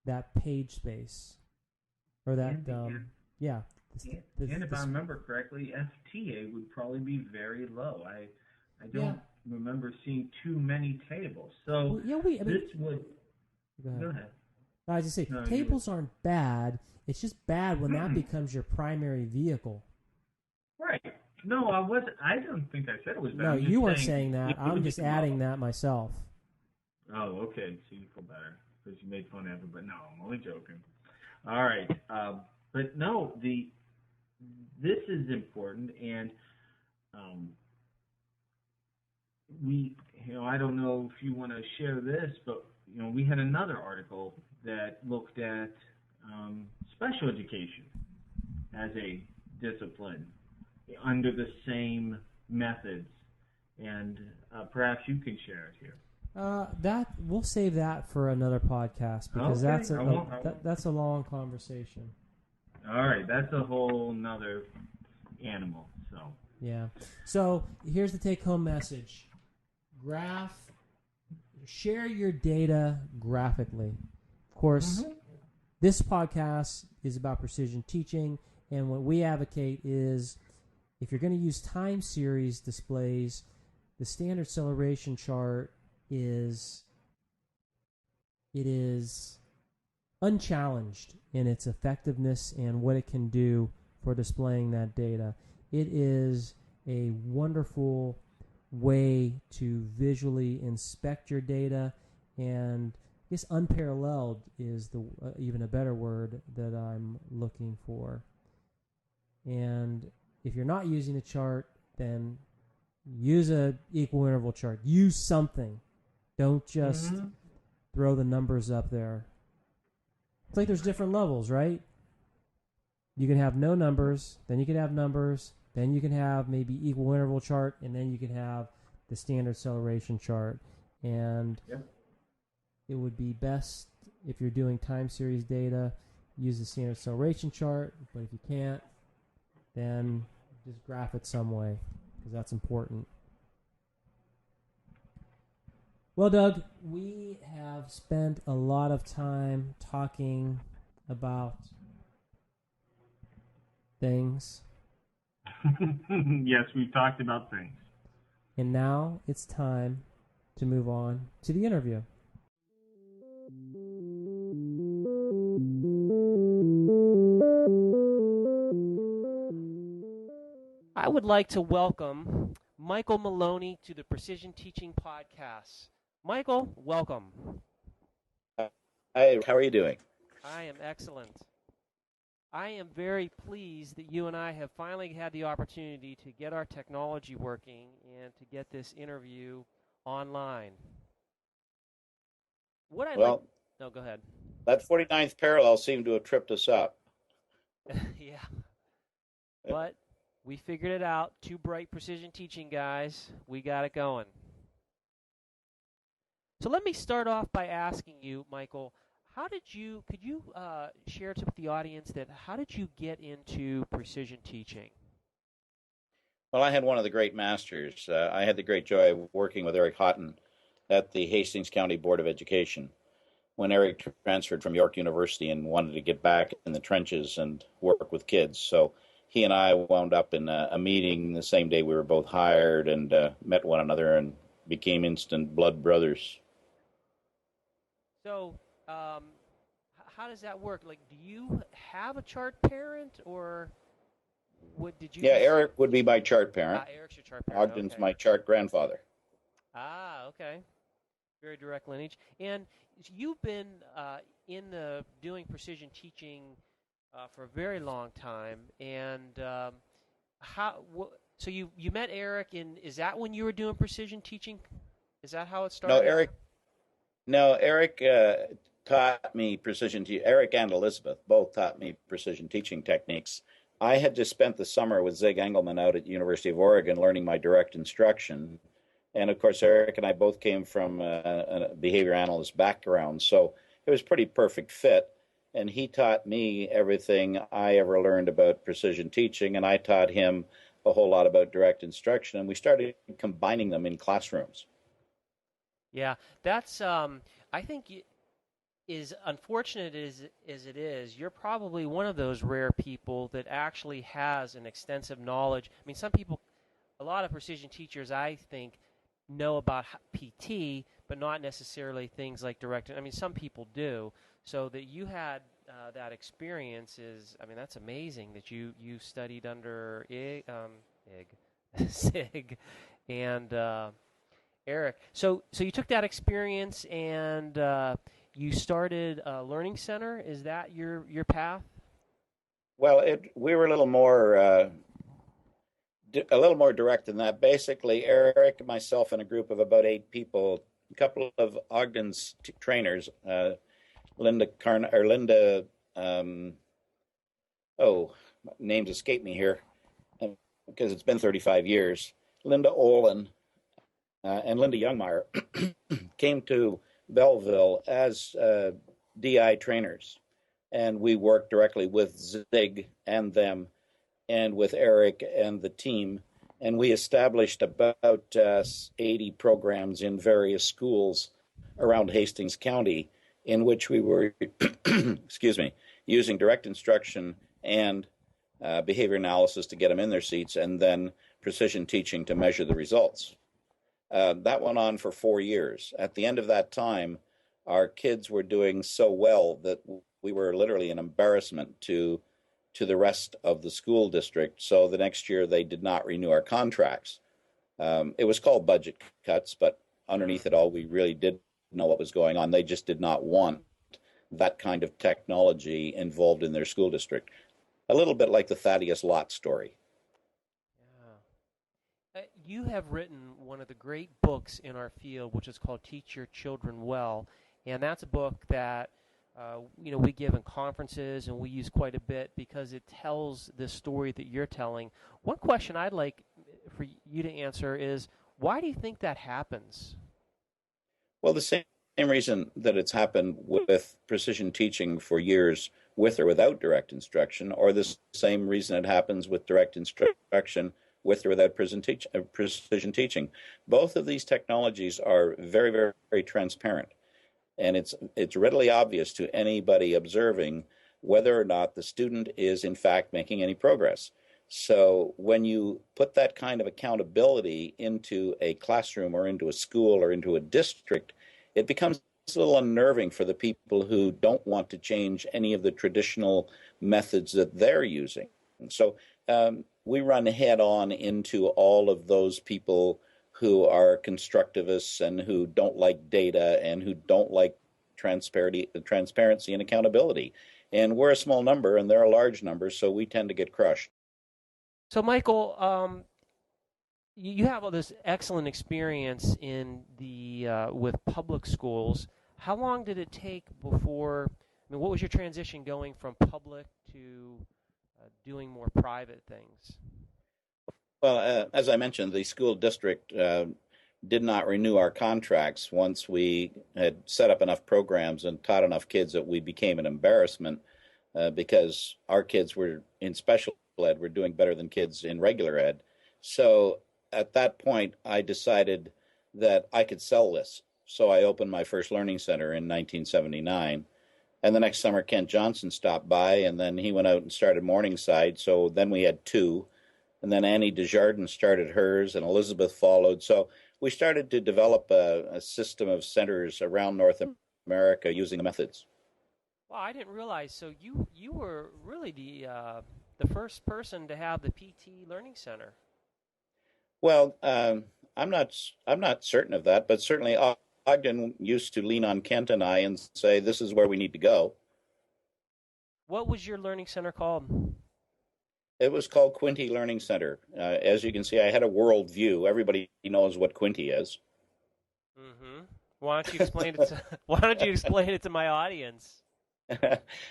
that page space, or that and if I remember correctly, FTA would probably be very low. I don't remember seeing too many tables. So this would. Go ahead. I was just saying, tables aren't bad. It's just bad when that becomes your primary vehicle. Right. No, I wasn't. I don't think I said it was bad. No, you weren't saying that. I'm just adding that myself. Oh, okay. So you feel better because you made fun of it, but no, I'm only joking. All right. But no, this is important, and I don't know if you want to share this, but we had another article that looked at special education as a discipline under the same methods, and perhaps you can share it here. That we'll save that for another podcast because Okay. that's a long conversation. All right, that's a whole nother animal. So yeah. So here's the take-home message: share your data graphically. Of course, this podcast is about precision teaching, and what we advocate is if you're going to use time series displays, the standard acceleration chart is unchallenged in its effectiveness and what it can do for displaying that data. It is a wonderful way to visually inspect your data, and I guess unparalleled is the even a better word that I'm looking for. And if you're not using a chart, then use a equal interval chart. Use something. Don't just throw the numbers up there. It's like there's different levels, right? You can have no numbers, then you can have numbers, then you can have maybe equal interval chart, and then you can have the standard acceleration chart. And it would be best if you're doing time series data, use the standard acceleration chart, but if you can't, then just graph it some way, because that's important. Well, Doug, we have spent a lot of time talking about things. Yes, we've talked about things. And now it's time to move on to the interview. I would like to welcome Michael Maloney to the Precision Teaching Podcast. Michael, welcome. Hi, how are you doing? I am excellent. I am very pleased that you and I have finally had the opportunity to get our technology working and to get this interview online. No, go ahead. That 49th parallel seemed to have tripped us up. Yeah. But we figured it out. Two bright precision teaching guys. We got it going. So let me start off by asking you, Michael, could you share with the audience how did you get into precision teaching? Well, I had one of the great masters. I had the great joy of working with Eric Houghton at the Hastings County Board of Education when Eric transferred from York University and wanted to get back in the trenches and work with kids. So he and I wound up in a meeting the same day we were both hired and met one another and became instant blood brothers. So, how does that work? Like, do you have a chart parent, or did you? Yeah, Eric would be my chart parent. Eric's your chart parent. Ogden's okay. my chart grandfather. Okay. Very direct lineage. And you've been doing precision teaching for a very long time. And so you met Eric, is that when you were doing precision teaching? Is that how it started? No, Eric taught me precision teaching. Eric and Elizabeth both taught me precision teaching techniques. I had just spent the summer with Zig Engelman out at the University of Oregon learning my direct instruction. And of course, Eric and I both came from a behavior analyst background, so it was a pretty perfect fit. And he taught me everything I ever learned about precision teaching, and I taught him a whole lot about direct instruction, and we started combining them in classrooms. Yeah, that's, I think, as unfortunate as it is, you're probably one of those rare people that actually has an extensive knowledge. I mean, a lot of precision teachers, I think, know about PT, but not necessarily things like direct. I mean, some people do. So that you had that experience that's amazing that you studied under Sig and Eric. So you took that experience and you started a learning center. Is that your path? Well, we were a little more A little more direct than that. Basically, Eric, myself, and a group of about 8 people, a couple of Ogden's trainers, Linda, oh, names escape me here because it's been 35 years. Linda Olin and Linda Youngmeyer came to Belleville as DI trainers, and we worked directly with Zig and them and with Eric and the team, and we established about 80 programs in various schools around Hastings County in which we were, excuse me, using direct instruction and behavior analysis to get them in their seats, and then precision teaching to measure the results. That went on for 4 years. At the end of that time, our kids were doing so well that we were literally an embarrassment to the rest of the school district. So the next year they did not renew our contracts. It was called budget cuts, but underneath it all, we really did know what was going on. They just did not want that kind of technology involved in their school district. A little bit like the Thaddeus Lott story. Yeah. You have written one of the great books in our field, which is called Teach Your Children Well, and that's a book that we give in conferences and we use quite a bit because it tells the story that you're telling. One question I'd like for you to answer is, why do you think that happens? Well, the same reason that it's happened with precision teaching for years, with or without direct instruction, or the same reason it happens with direct instruction with or without precision teaching. Both of these technologies are very, very, very transparent. And it's readily obvious to anybody observing whether or not the student is in fact making any progress. So when you put that kind of accountability into a classroom or into a school or into a district, it becomes a little unnerving for the people who don't want to change any of the traditional methods that they're using. And so we run head on into all of those people who are constructivists and who don't like data and who don't like transparency and accountability. And we're a small number and they're a large number, so we tend to get crushed. So, Michael, you have all this excellent experience in with public schools. How long did it take before, what was your transition going from public to doing more private things? Well, as I mentioned, the school district did not renew our contracts once we had set up enough programs and taught enough kids that we became an embarrassment because our kids were in special ed were doing better than kids in regular ed. So at that point, I decided that I could sell this. So I opened my first learning center in 1979. And the next summer, Kent Johnson stopped by, and then he went out and started Morningside. So then we had 2. And then Annie Desjardins started hers, and Elizabeth followed. So we started to develop a system of centers around North America using the methods. Well, I didn't realize. So you were really the first person to have the PT Learning Center. Well, I'm not certain of that, but certainly Ogden used to lean on Kent and I and say, "This is where we need to go." What was your learning center called? It was called Quinty Learning Center. As you can see, I had a world view. Everybody knows what Quinty is. Mm-hmm. Why don't you explain it? Why don't you explain it to my audience?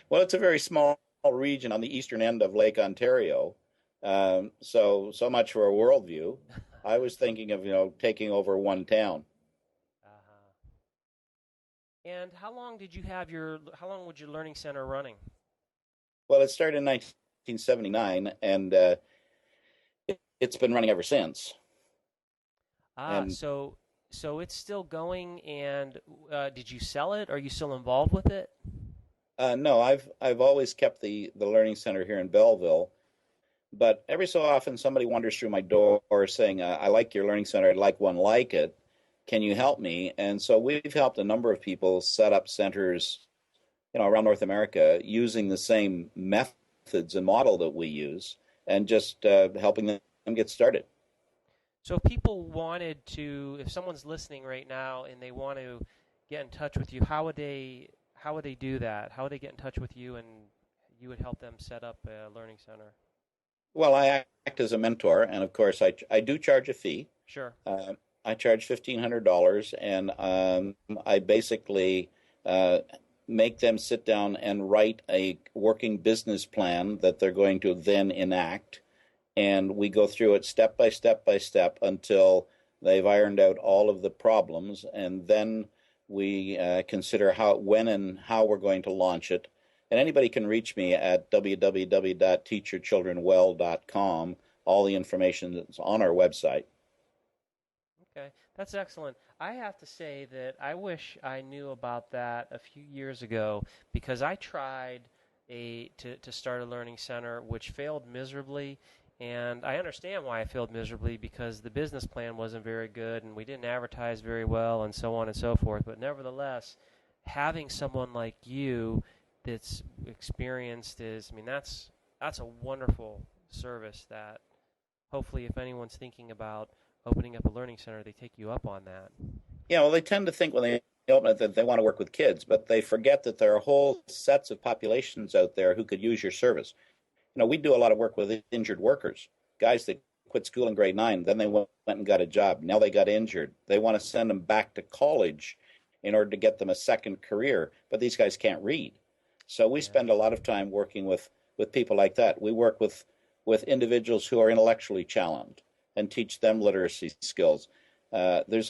Well, it's a very small region on the eastern end of Lake Ontario. So much for a worldview. I was thinking of taking over one town. Uh-huh. And how long was your learning center running? Well, it started in 1979, and it's been running ever since. So it's still going. And did you sell it? Are you still involved with it? No, I've always kept the learning center here in Belleville, but every so often somebody wanders through my door saying, "I like your learning center. I'd like one like it. Can you help me?" And so we've helped a number of people set up centers, around North America using the same methods and model that we use, and just helping them get started. So if people wanted to, if someone's listening right now and they want to get in touch with you, how would they do that? How would they get in touch with you and you would help them set up a learning center? Well, I act as a mentor, and of course, I do charge a fee. Sure. Uh, I charge $1,500, and I basically uh, make them sit down and write a working business plan that they're going to then enact, and we go through it step by step by step until they've ironed out all of the problems, and then we consider how, when, and how we're going to launch it. And anybody can reach me at www.teachyourchildrenwell.com. All the information is on our website. Okay, that's excellent. I have to say that I wish I knew about that a few years ago because I tried to start a learning center which failed miserably, and I understand why it failed miserably because the business plan wasn't very good and we didn't advertise very well and so on and so forth. But nevertheless, having someone like you that's experienced is, I mean, that's a wonderful service that hopefully if anyone's thinking about opening up a learning center, they take you up on that. Yeah, well, they tend to think when they open it that they want to work with kids, but they forget that there are whole sets of populations out there who could use your service. We do a lot of work with injured workers, guys that quit school in grade 9, then they went and got a job. Now they got injured. They want to send them back to college in order to get them a second career, but these guys can't read. So we Yeah. spend a lot of time working with people like that. We work with individuals who are intellectually challenged and teach them literacy skills. There's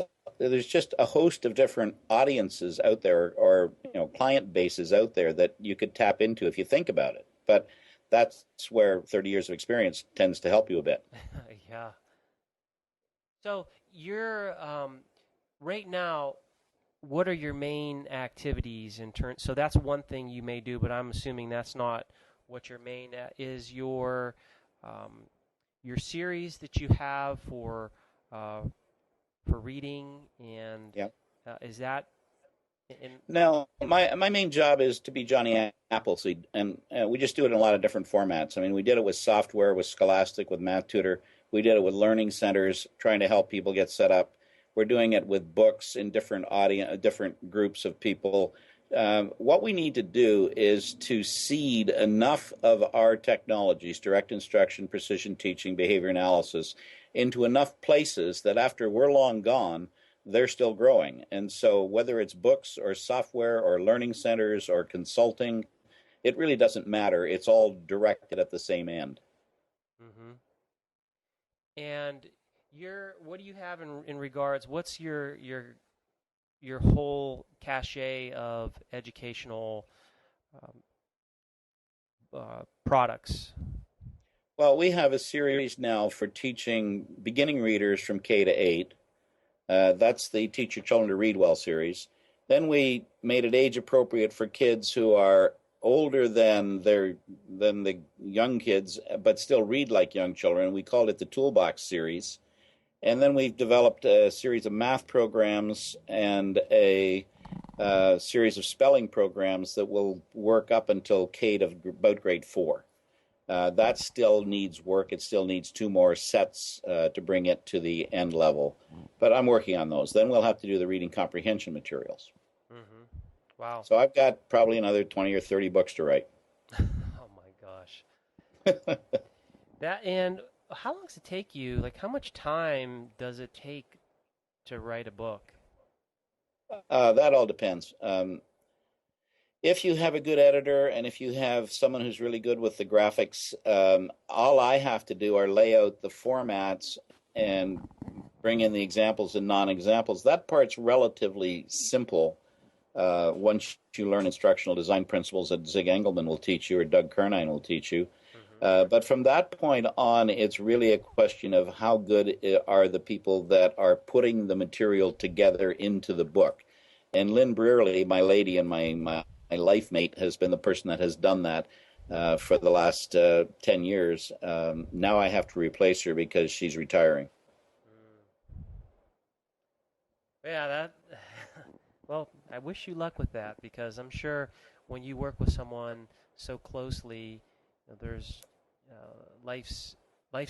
just a host of different audiences out there, or client bases out there that you could tap into if you think about it. But that's where 30 years of experience tends to help you a bit. Yeah. So you're right now. What are your main activities in turn? So that's one thing you may do, but I'm assuming that's not what your main is. Your series that you have for reading, and Yeah. is that in? No, my main job is to be Johnny Appleseed, and we just do it in a lot of different formats. I mean, we did it with software, with Scholastic, with Math Tutor. We did it with learning centers, trying to help people get set up. We're doing it with books in different groups of people. What we need to do is to seed enough of our technologies, direct instruction, precision teaching, behavior analysis, into enough places that after we're long gone, they're still growing. And so whether it's books or software or learning centers or consulting, it really doesn't matter. It's all directed at the same end. Mm-hmm. And what do you have in regards? What's your whole cachet of educational products? Well, we have a series now for teaching beginning readers from K to 8. That's the Teach Your Children to Read Well series. Then we made it age appropriate for kids who are older than the young kids, but still read like young children. We called it the Toolbox series. And then we've developed a series of math programs and a series of spelling programs that will work up until K to about grade 4. That still needs work. It still needs 2 more sets to bring it to the end level. But I'm working on those. Then we'll have to do the reading comprehension materials. Mm-hmm. Wow. So I've got probably another 20 or 30 books to write. Oh my gosh. And how long does it take you? Like, how much time does it take to write a book? That all depends. If you have a good editor and if you have someone who's really good with the graphics, all I have to do are lay out the formats and bring in the examples and non-examples. That part's relatively simple once you learn instructional design principles that Zig Engelman will teach you or Doug Carnine will teach you. But from that point on, it's really a question of how good are the people that are putting the material together into the book. And Lynn Brearley, my lady and my life mate, has been the person that has done that for the last 10 years. Now I have to replace her because she's retiring. Yeah, that. Well, I wish you luck with that because I'm sure when you work with someone so closely, there's life's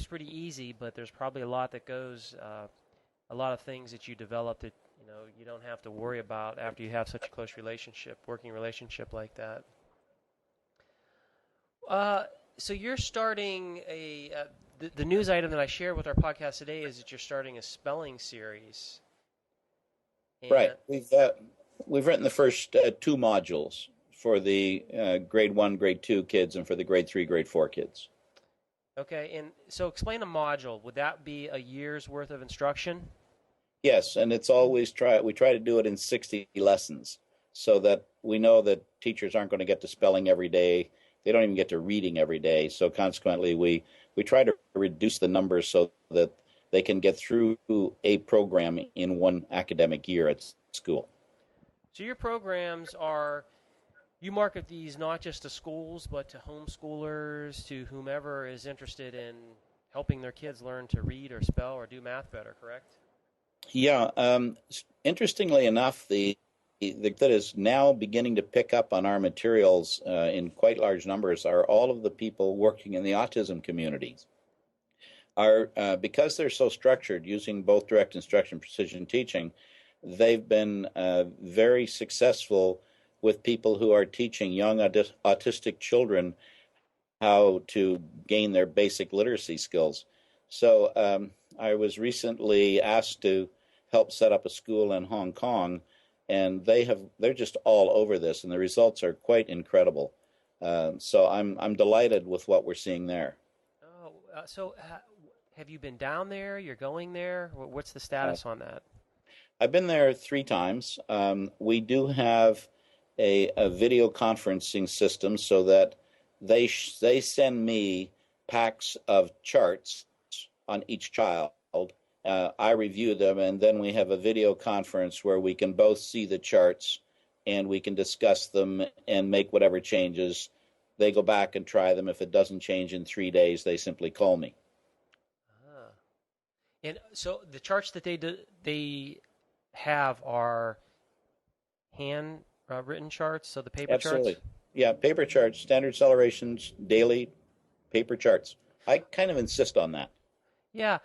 pretty easy, but there's probably a lot that goes, a lot of things that you develop that you don't have to worry about after you have such a close working relationship like that. Uh, So you're starting the news item that I shared with our podcast today is that you're starting a spelling series. And Right. We've written the first two modules for the grade 1, grade 2 kids and for the grade 3, grade 4 kids. Okay, and so explain a module. Would that be a year's worth of instruction? Yes, and it's always we try to do it in 60 lessons so that we know that teachers aren't going to get to spelling every day. They don't even get to reading every day. So consequently, we try to reduce the numbers so that they can get through a program in one academic year at school. So your programs are, you market these not just to schools, but to homeschoolers, to whomever is interested in helping their kids learn to read or spell or do math better, correct? Yeah. Interestingly enough, that is now beginning to pick up on our materials in quite large numbers are all of the people working in the autism communities. Because they're so structured using both direct instruction and precision teaching, they've been very successful with people who are teaching young autistic children how to gain their basic literacy skills. So I was recently asked to help set up a school in Hong Kong, and they're just all over this, and the results are quite incredible. So I'm delighted with what we're seeing there. Oh, so have you been down there? You're going there? What's the status on that? I've been there 3 times. We do have a video conferencing system so that they send me packs of charts on each child. I review them, and then we have a video conference where we can both see the charts and we can discuss them and make whatever changes. They go back and try them. If it doesn't change in 3 days, they simply call me. And so the charts that they have are hand written charts, so the paper Absolutely. charts? Yeah, paper charts, standard accelerations, daily paper charts. I kind of insist on that. Yeah,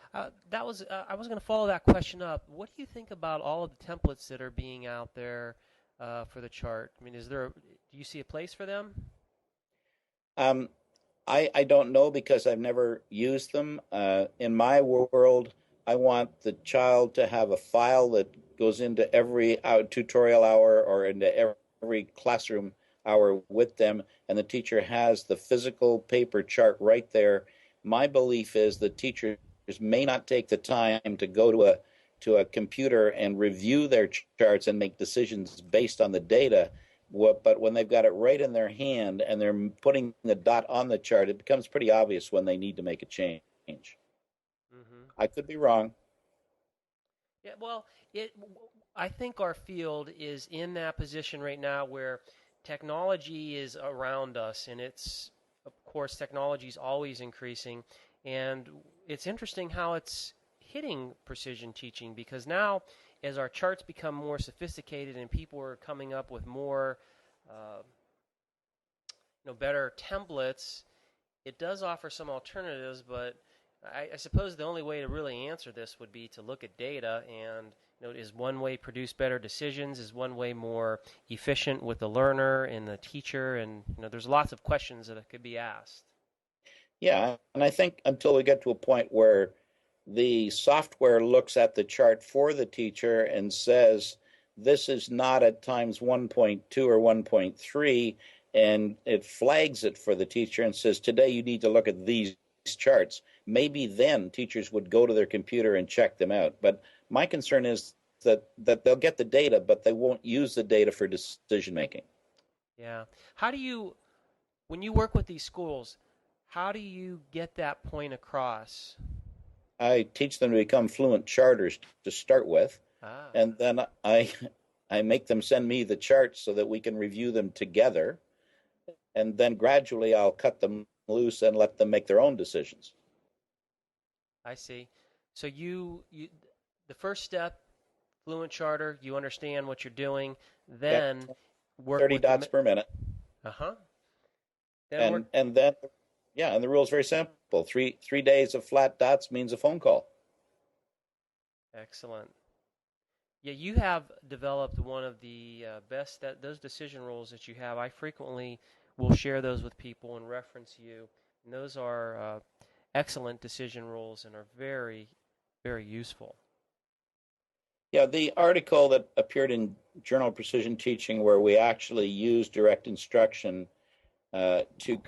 that was I was going to follow that question up. What do you think about all of the templates that are being out there for the chart? I mean, do you see a place for them? I don't know because I've never used them. In my world, I want the child to have a file that goes into every tutorial hour or into every classroom hour with them, and the teacher has the physical paper chart right there. My belief is that teachers may not take the time to go to a computer and review their charts and make decisions based on the data. But when they've got it right in their hand and they're putting the dot on the chart, it becomes pretty obvious when they need to make a change. Mm-hmm. I could be wrong. Yeah, well, I think our field is in that position right now where technology is around us, and of course, technology is always increasing, and it's interesting how it's hitting precision teaching, because now as our charts become more sophisticated and people are coming up with more better templates, it does offer some alternatives, but I suppose the only way to really answer this would be to look at data and, is one way produce better decisions? Is one way more efficient with the learner and the teacher? And, there's lots of questions that could be asked. Yeah, and I think until we get to a point where the software looks at the chart for the teacher and says, this is not at times 1.2 or 1.3, and it flags it for the teacher and says, today you need to look at these charts. Maybe then teachers would go to their computer and check them out. But my concern is that they'll get the data, but they won't use the data for decision making. Yeah. When you work with these schools, how do you get that point across? I teach them to become fluent charters to start with, and then I make them send me the charts so that we can review them together, and then gradually I'll cut them loose and let them make their own decisions. I see. So the first step, fluent charter, you understand what you're doing, then work 30 with dots per minute. And then the rule is very simple. 3 days of flat dots means a phone call. Excellent. Yeah, you have developed one of the best those decision rules that you have. I frequently will share those with people and reference you And those are excellent decision rules and are very, very useful. Yeah, the article that appeared in Journal of Precision Teaching, where we actually use direct instruction to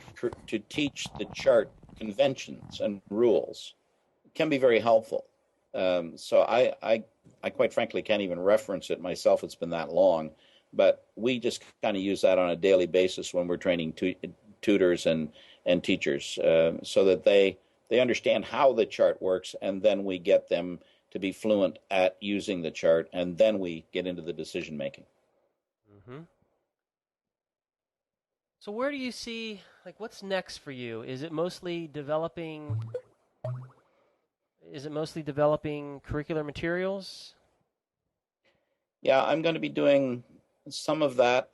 teach the chart conventions and rules, can be very helpful. So I quite frankly can't even reference it myself. It's been that long, but we just kind of use that on a daily basis when we're training tutors and teachers, so that they understand how the chart works, and then we get them to be fluent at using the chart, and then we get into the decision making. Mm-hmm. So where do you see, like, what's next for you? Is it mostly developing curricular materials? Yeah, I'm going to be doing some of that.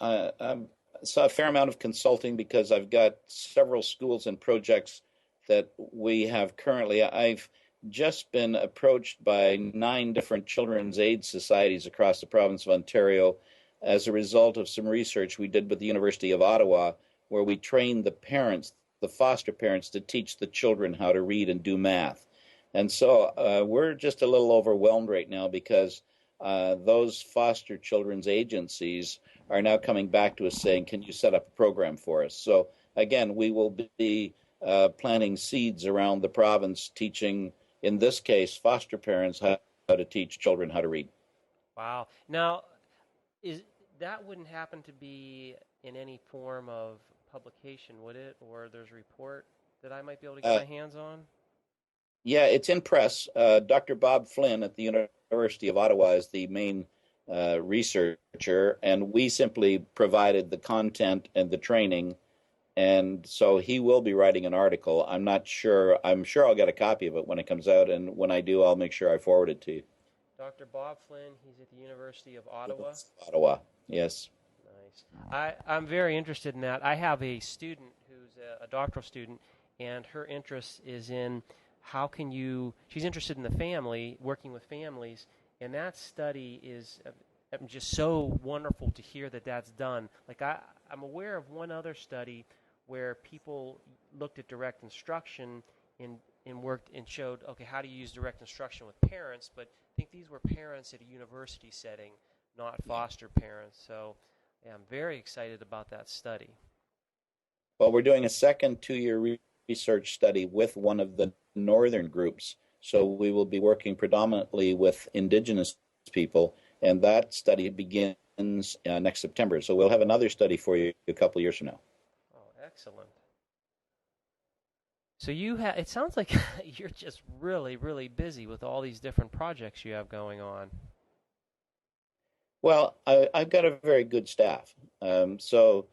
So a fair amount of consulting, because I've got several schools and projects that we have currently. I've just been approached by 9 different children's aid societies across the province of Ontario as a result of some research we did with the University of Ottawa, where we trained the parents, the foster parents, to teach the children how to read and do math. And so we're just a little overwhelmed right now, because those foster children's agencies are now coming back to us saying, can you set up a program for us? So again, we will be planting seeds around the province, teaching, in this case, foster parents how to teach children how to read. Wow. Now, that wouldn't happen to be in any form of publication, would it? Or there's a report that I might be able to get my hands on? Yeah, it's in press. Dr. Bob Flynn at the University of Ottawa is the main researcher, and we simply provided the content and the training. And so he will be writing an article. I'm not sure. I'm sure I'll get a copy of it when it comes out, and when I do, I'll make sure I forward it to you. Dr. Bob Flynn, he's at the University of Ottawa. Ottawa, yes. Nice. I'm very interested in that. I have a student who's a doctoral student, and her interest is in she's interested in the family, working with families, and that study is just so wonderful to hear that that's done. Like I'm aware of one other study where people looked at direct instruction and worked and showed, okay, how do you use direct instruction with parents? But I think these were parents at a university setting, not foster parents. So yeah, I'm very excited about that study. Well, we're doing a second 2-year research study with one of the northern groups. So we will be working predominantly with Indigenous people, and that study begins next September. So we'll have another study for you a couple of years from now. Oh, excellent. So it sounds like you're just really, really busy with all these different projects you have going on. Well, I've got a very good staff. So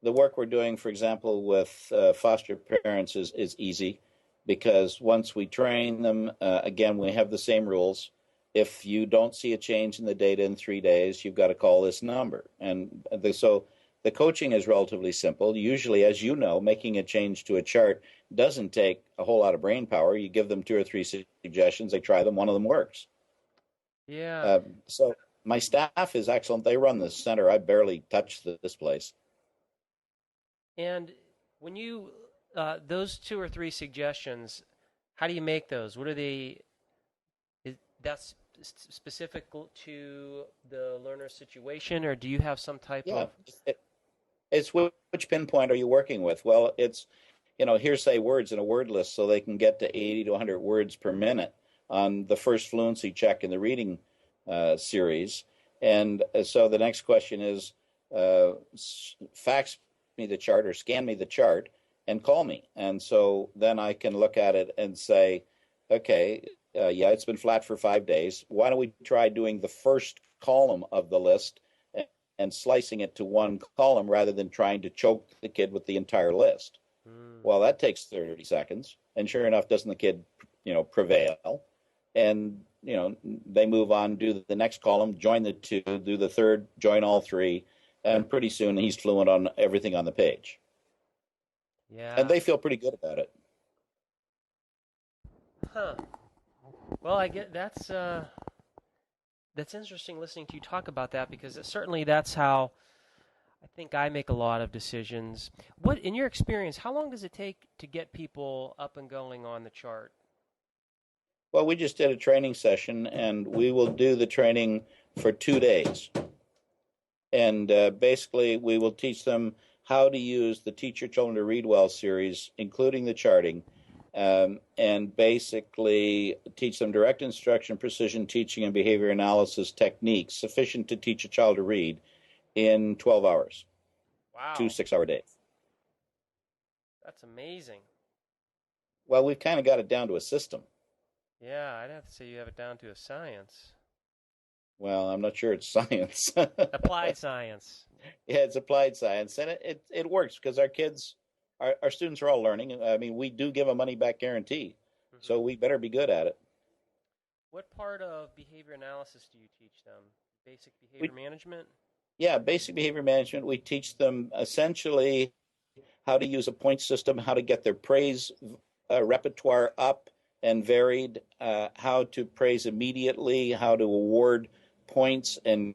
the work we're doing, for example, with foster parents is easy, because once we train them, again, we have the same rules. If you don't see a change in the data in 3 days, you've got to call this number. And so the coaching is relatively simple. Usually, as you know, making a change to a chart doesn't take a whole lot of brain power. You give them 2 or 3 suggestions, they try them, one of them works. Yeah. So my staff is excellent. They run the center. I barely touch this place. And when you, those 2 or 3 suggestions, how do you make those? What are they? That's specific to the learner's situation, or do you have some type of? It's which pinpoint are you working with? Well, it's, hearsay words in a word list, so they can get to 80 to 100 words per minute on the first fluency check in the reading series. And so the next question is, fax me the chart or scan me the chart and call me. And so then I can look at it and say, okay, it's been flat for 5 days. Why don't we try doing the first column of the list and slicing it to one column rather than trying to choke the kid with the entire list? Well, that takes 30 seconds. And sure enough, doesn't the kid, prevail? And, they move on, do the next column, join the 2, do the third, join all 3. And pretty soon he's fluent on everything on the page. Yeah. And they feel pretty good about it. Huh. Well, I get that's interesting listening to you talk about that, because certainly that's how I think I make a lot of decisions. What, in your experience, how long does it take to get people up and going on the chart? Well, we just did a training session, and we will do the training for 2 days. And basically, we will teach them how to use the Teach Your Children to Read Well series, including the charting, and basically teach them direct instruction, precision teaching, and behavior analysis techniques sufficient to teach a child to read in 12 hours, Wow. 2 6-hour days. That's amazing. Well, we've kind of got it down to a system. Yeah, I'd have to say you have it down to a science. Well, I'm not sure it's science. Applied science. Yeah, it's applied science, and it works because our kids, our students are all learning. I mean, we do give a money back guarantee, so we better be good at it. What part of behavior analysis do you teach them? Basic behavior management? Yeah, basic behavior management. We teach them essentially how to use a point system, how to get their praise repertoire up and varied, how to praise immediately, how to award points, and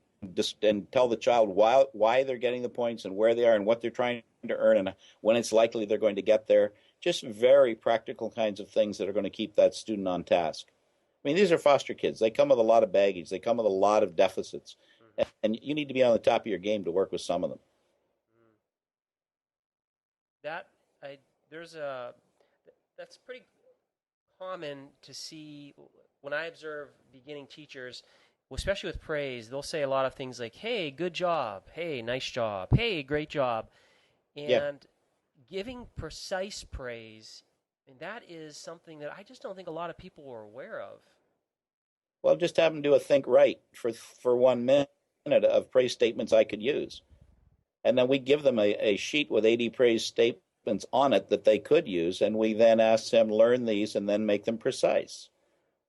tell the child why they're getting the points and where they are and what they're trying to earn and when it's likely they're going to get there. Just very practical kinds of things that are going to keep that student on task. I mean, these are foster kids. They come with a lot of baggage. They come with a lot of deficits. And you need to be on the top of your game to work with some of them. That's pretty common to see when I observe beginning teachers, especially with praise. They'll say a lot of things like, "Hey, good job. Hey, nice job. Hey, great job." And giving precise praise, and that is something that I just don't think a lot of people are aware of. Well, just have them do a think right for 1 minute of praise statements I could use. And then we give them a sheet with 80 praise statements on it that they could use, and we then ask them learn these and then make them precise.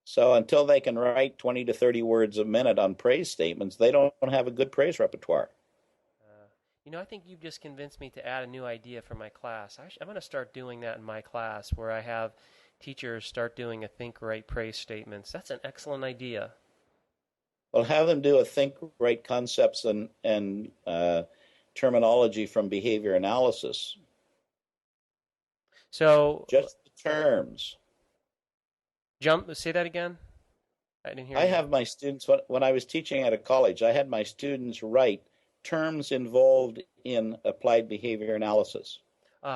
So until they can write 20 to 30 words a minute on praise statements, they don't have a good praise repertoire. I think you've just convinced me to add a new idea for my class. I'm going to start doing that in my class, where I have teachers start doing a think right praise statements. That's an excellent idea. Well, have them do a think right concepts and terminology from behavior analysis. So just the terms. Say that again. I didn't hear. I have my students, when I was teaching at a college, I had my students write terms involved in applied behavior analysis.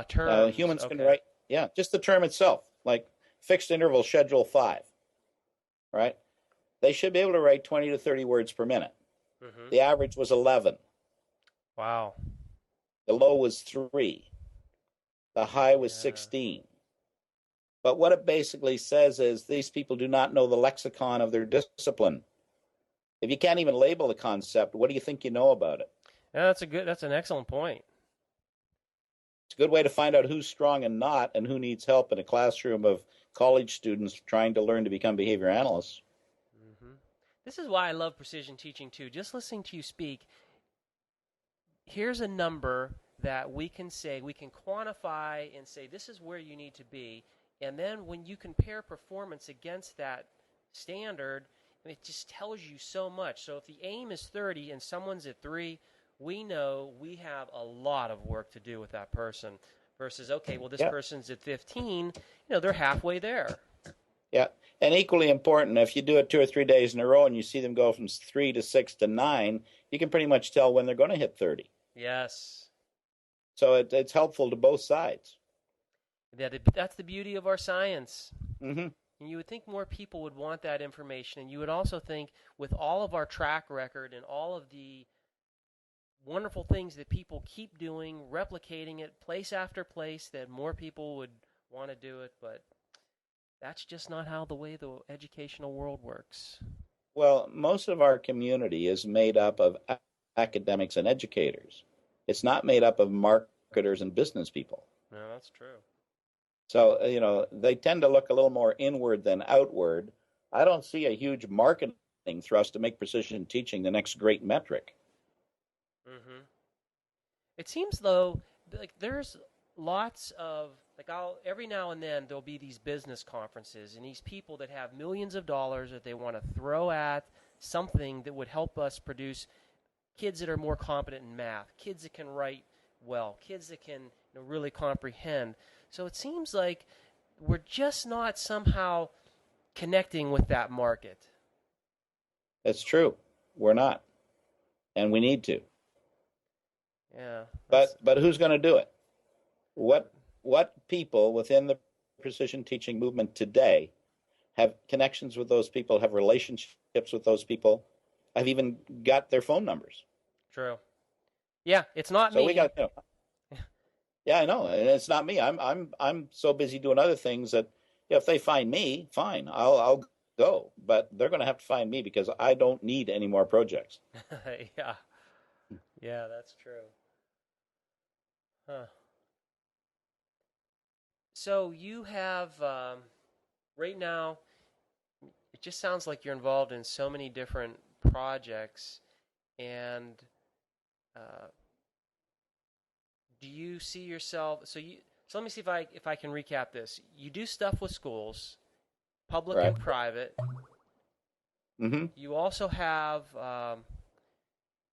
Terms. Humans can write, just the term itself, like fixed interval schedule 5, right? They should be able to write 20 to 30 words per minute. Mm-hmm. The average was 11. Wow. The low was 3. The high was 16. But what it basically says is these people do not know the lexicon of their discipline. If you can't even label the concept, what do you think you know about it? Yeah, that's an excellent point. It's a good way to find out who's strong and not, and who needs help in a classroom of college students trying to learn to become behavior analysts. Mm-hmm. This is why I love precision teaching too. Just listening to you speak, here's a number that we can quantify and say this is where you need to be, and then when you compare performance against that standard, it just tells you so much. So if the aim is 30 and someone's at 3, we know we have a lot of work to do with that person versus, okay, well, this person's at 15, they're halfway there. Yeah, and equally important, if you do it 2 or 3 days in a row and you see them go from 3 to 6 to 9, you can pretty much tell when they're going to hit 30. Yes. So it's helpful to both sides. That's the beauty of our science. Mm-hmm. And you would think more people would want that information, and you would also think with all of our track record and all of the wonderful things that people keep doing, replicating it place after place, that more people would want to do it, but that's just not how the way the educational world works. Well, most of our community is made up of academics and educators. It's not made up of marketers and business people. No, that's true. So, they tend to look a little more inward than outward. I don't see a huge marketing thrust to make precision teaching the next great metric. Mm-hmm. It seems, though, like there's lots of, every now and then there'll be these business conferences and these people that have millions of dollars that they want to throw at something that would help us produce kids that are more competent in math, kids that can write well, kids that can really comprehend. So it seems like we're just not somehow connecting with that market. It's true. We're not. And we need to. Yeah. But who's going to do it? What people within the precision teaching movement today have connections with those people, have relationships with those people, have even got their phone numbers? True. Yeah, it's not me. So we got to know. Yeah, I know, and it's not me. I'm so busy doing other things that if they find me, fine, I'll go. But they're going to have to find me because I don't need any more projects. Yeah, that's true. Huh. So you have right now. It just sounds like you're involved in so many different projects, and do you see yourself? So let me see if I can recap this. You do stuff with schools, public Right. and private. Mm-hmm. You also have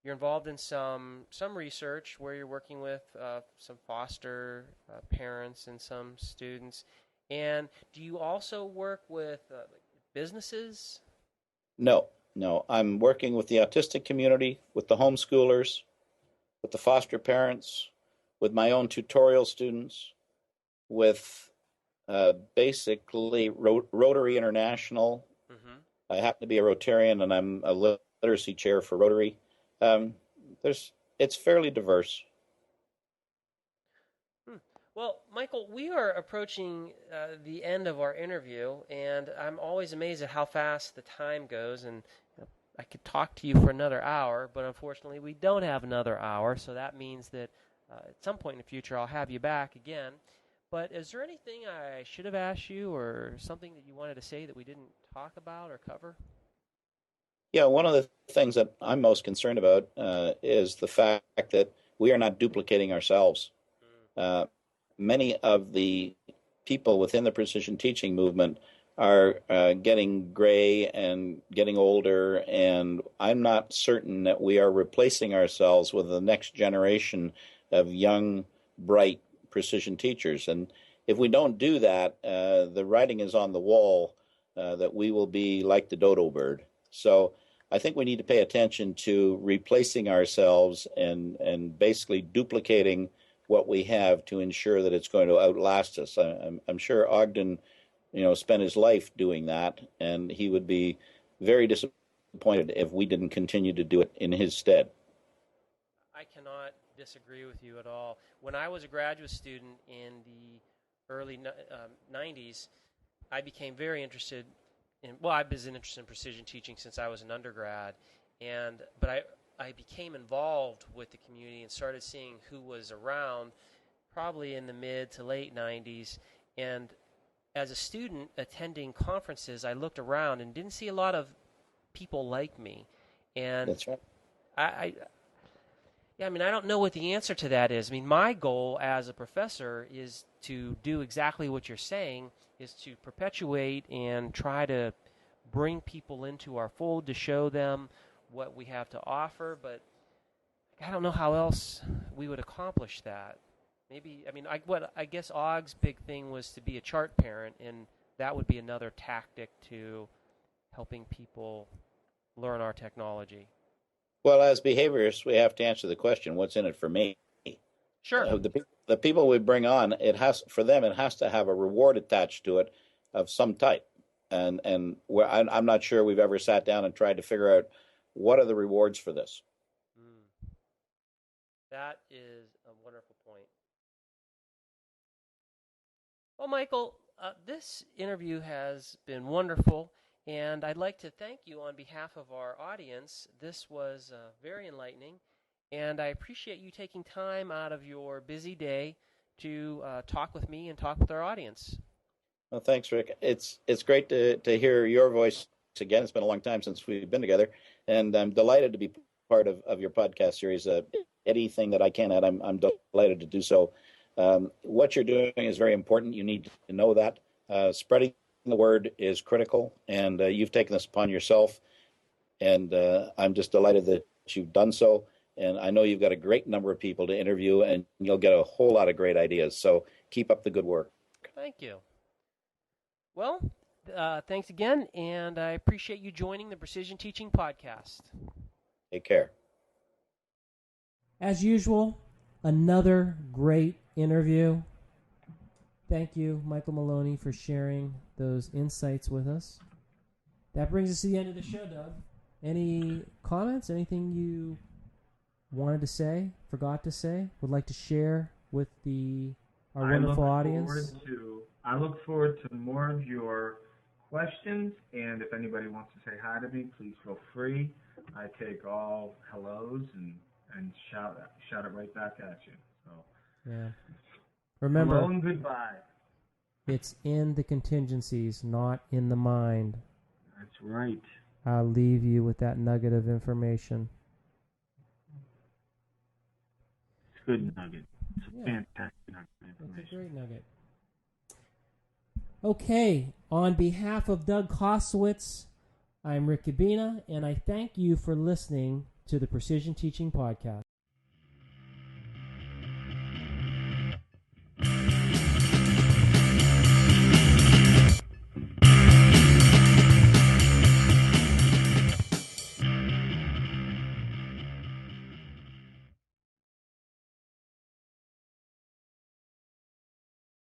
you're involved in some research where you're working with some foster parents and some students. And do you also work with businesses? No. I'm working with the autistic community, with the homeschoolers, with the foster parents, with my own tutorial students, with basically Rotary International. Mm-hmm. I happen to be a Rotarian, and I'm a literacy chair for Rotary. It's fairly diverse. Well, Michael, we are approaching the end of our interview, and I'm always amazed at how fast the time goes. And I could talk to you for another hour, but unfortunately, we don't have another hour. So that means that at some point in the future, I'll have you back again. But is there anything I should have asked you, or something that you wanted to say that we didn't talk about or cover? Yeah, one of the things that I'm most concerned about is the fact that we are not duplicating ourselves. Many of the people within the precision teaching movement are getting gray and getting older, and I'm not certain that we are replacing ourselves with the next generation of young, bright precision teachers. And if we don't do that, the writing is on the wall that we will be like the dodo bird. So I think we need to pay attention to replacing ourselves and basically duplicating what we have to ensure that it's going to outlast us. I'm sure Ogden, spent his life doing that, and he would be very disappointed if we didn't continue to do it in his stead. I cannot disagree with you at all. When I was a graduate student in the early 90s, I became very interested I've been interested in precision teaching since I was an undergrad, but I became involved with the community and started seeing who was around probably in the mid to late 90s. And as a student attending conferences, I looked around and didn't see a lot of people like me. And that's right. I don't know what the answer to that is. I mean, my goal as a professor is to do exactly what you're saying, is to perpetuate and try to bring people into our fold to show them what we have to offer, but I don't know how else we would accomplish that. Maybe, I guess Og's big thing was to be a chart parent, and that would be another tactic to helping people learn our technology. Well, as behaviorists, we have to answer the question, what's in it for me? Sure. The people we bring on, it has to have a reward attached to it of some type. And I'm not sure we've ever sat down and tried to figure out what are the rewards for this. That is a wonderful point. Well, Michael, this interview has been wonderful, and I'd like to thank you on behalf of our audience. This was very enlightening, and I appreciate you taking time out of your busy day to talk with me and talk with our audience. Well, thanks, Rick. It's great to hear your voice again. It's been a long time since we've been together, and I'm delighted to be part of your podcast series. Anything that I can add, I'm delighted to do so. What you're doing is very important. You need to know that. Spreading the word is critical, and you've taken this upon yourself, and I'm just delighted that you've done so. And I know you've got a great number of people to interview, and you'll get a whole lot of great ideas. So keep up the good work. Thank you. Well, thanks again, and I appreciate you joining the Precision Teaching Podcast. Take care. As usual, another great interview. Thank you, Michael Maloney, for sharing those insights with us. That brings us to the end of the show, Doug. Any comments? Anything you wanted to say, forgot to say, would like to share with our wonderful audience? I look forward to more of your questions, and if anybody wants to say hi to me, please feel free. I take all hellos and shout it right back at you. So yeah. Remember, hello and goodbye. It's in the contingencies, not in the mind. That's right. I'll leave you with that nugget of information. It's a good nugget. It's a fantastic nugget of information. It's a great nugget. Okay, on behalf of Doug Kosowitz, I'm Rick Cabina, and I thank you for listening to the Precision Teaching Podcast.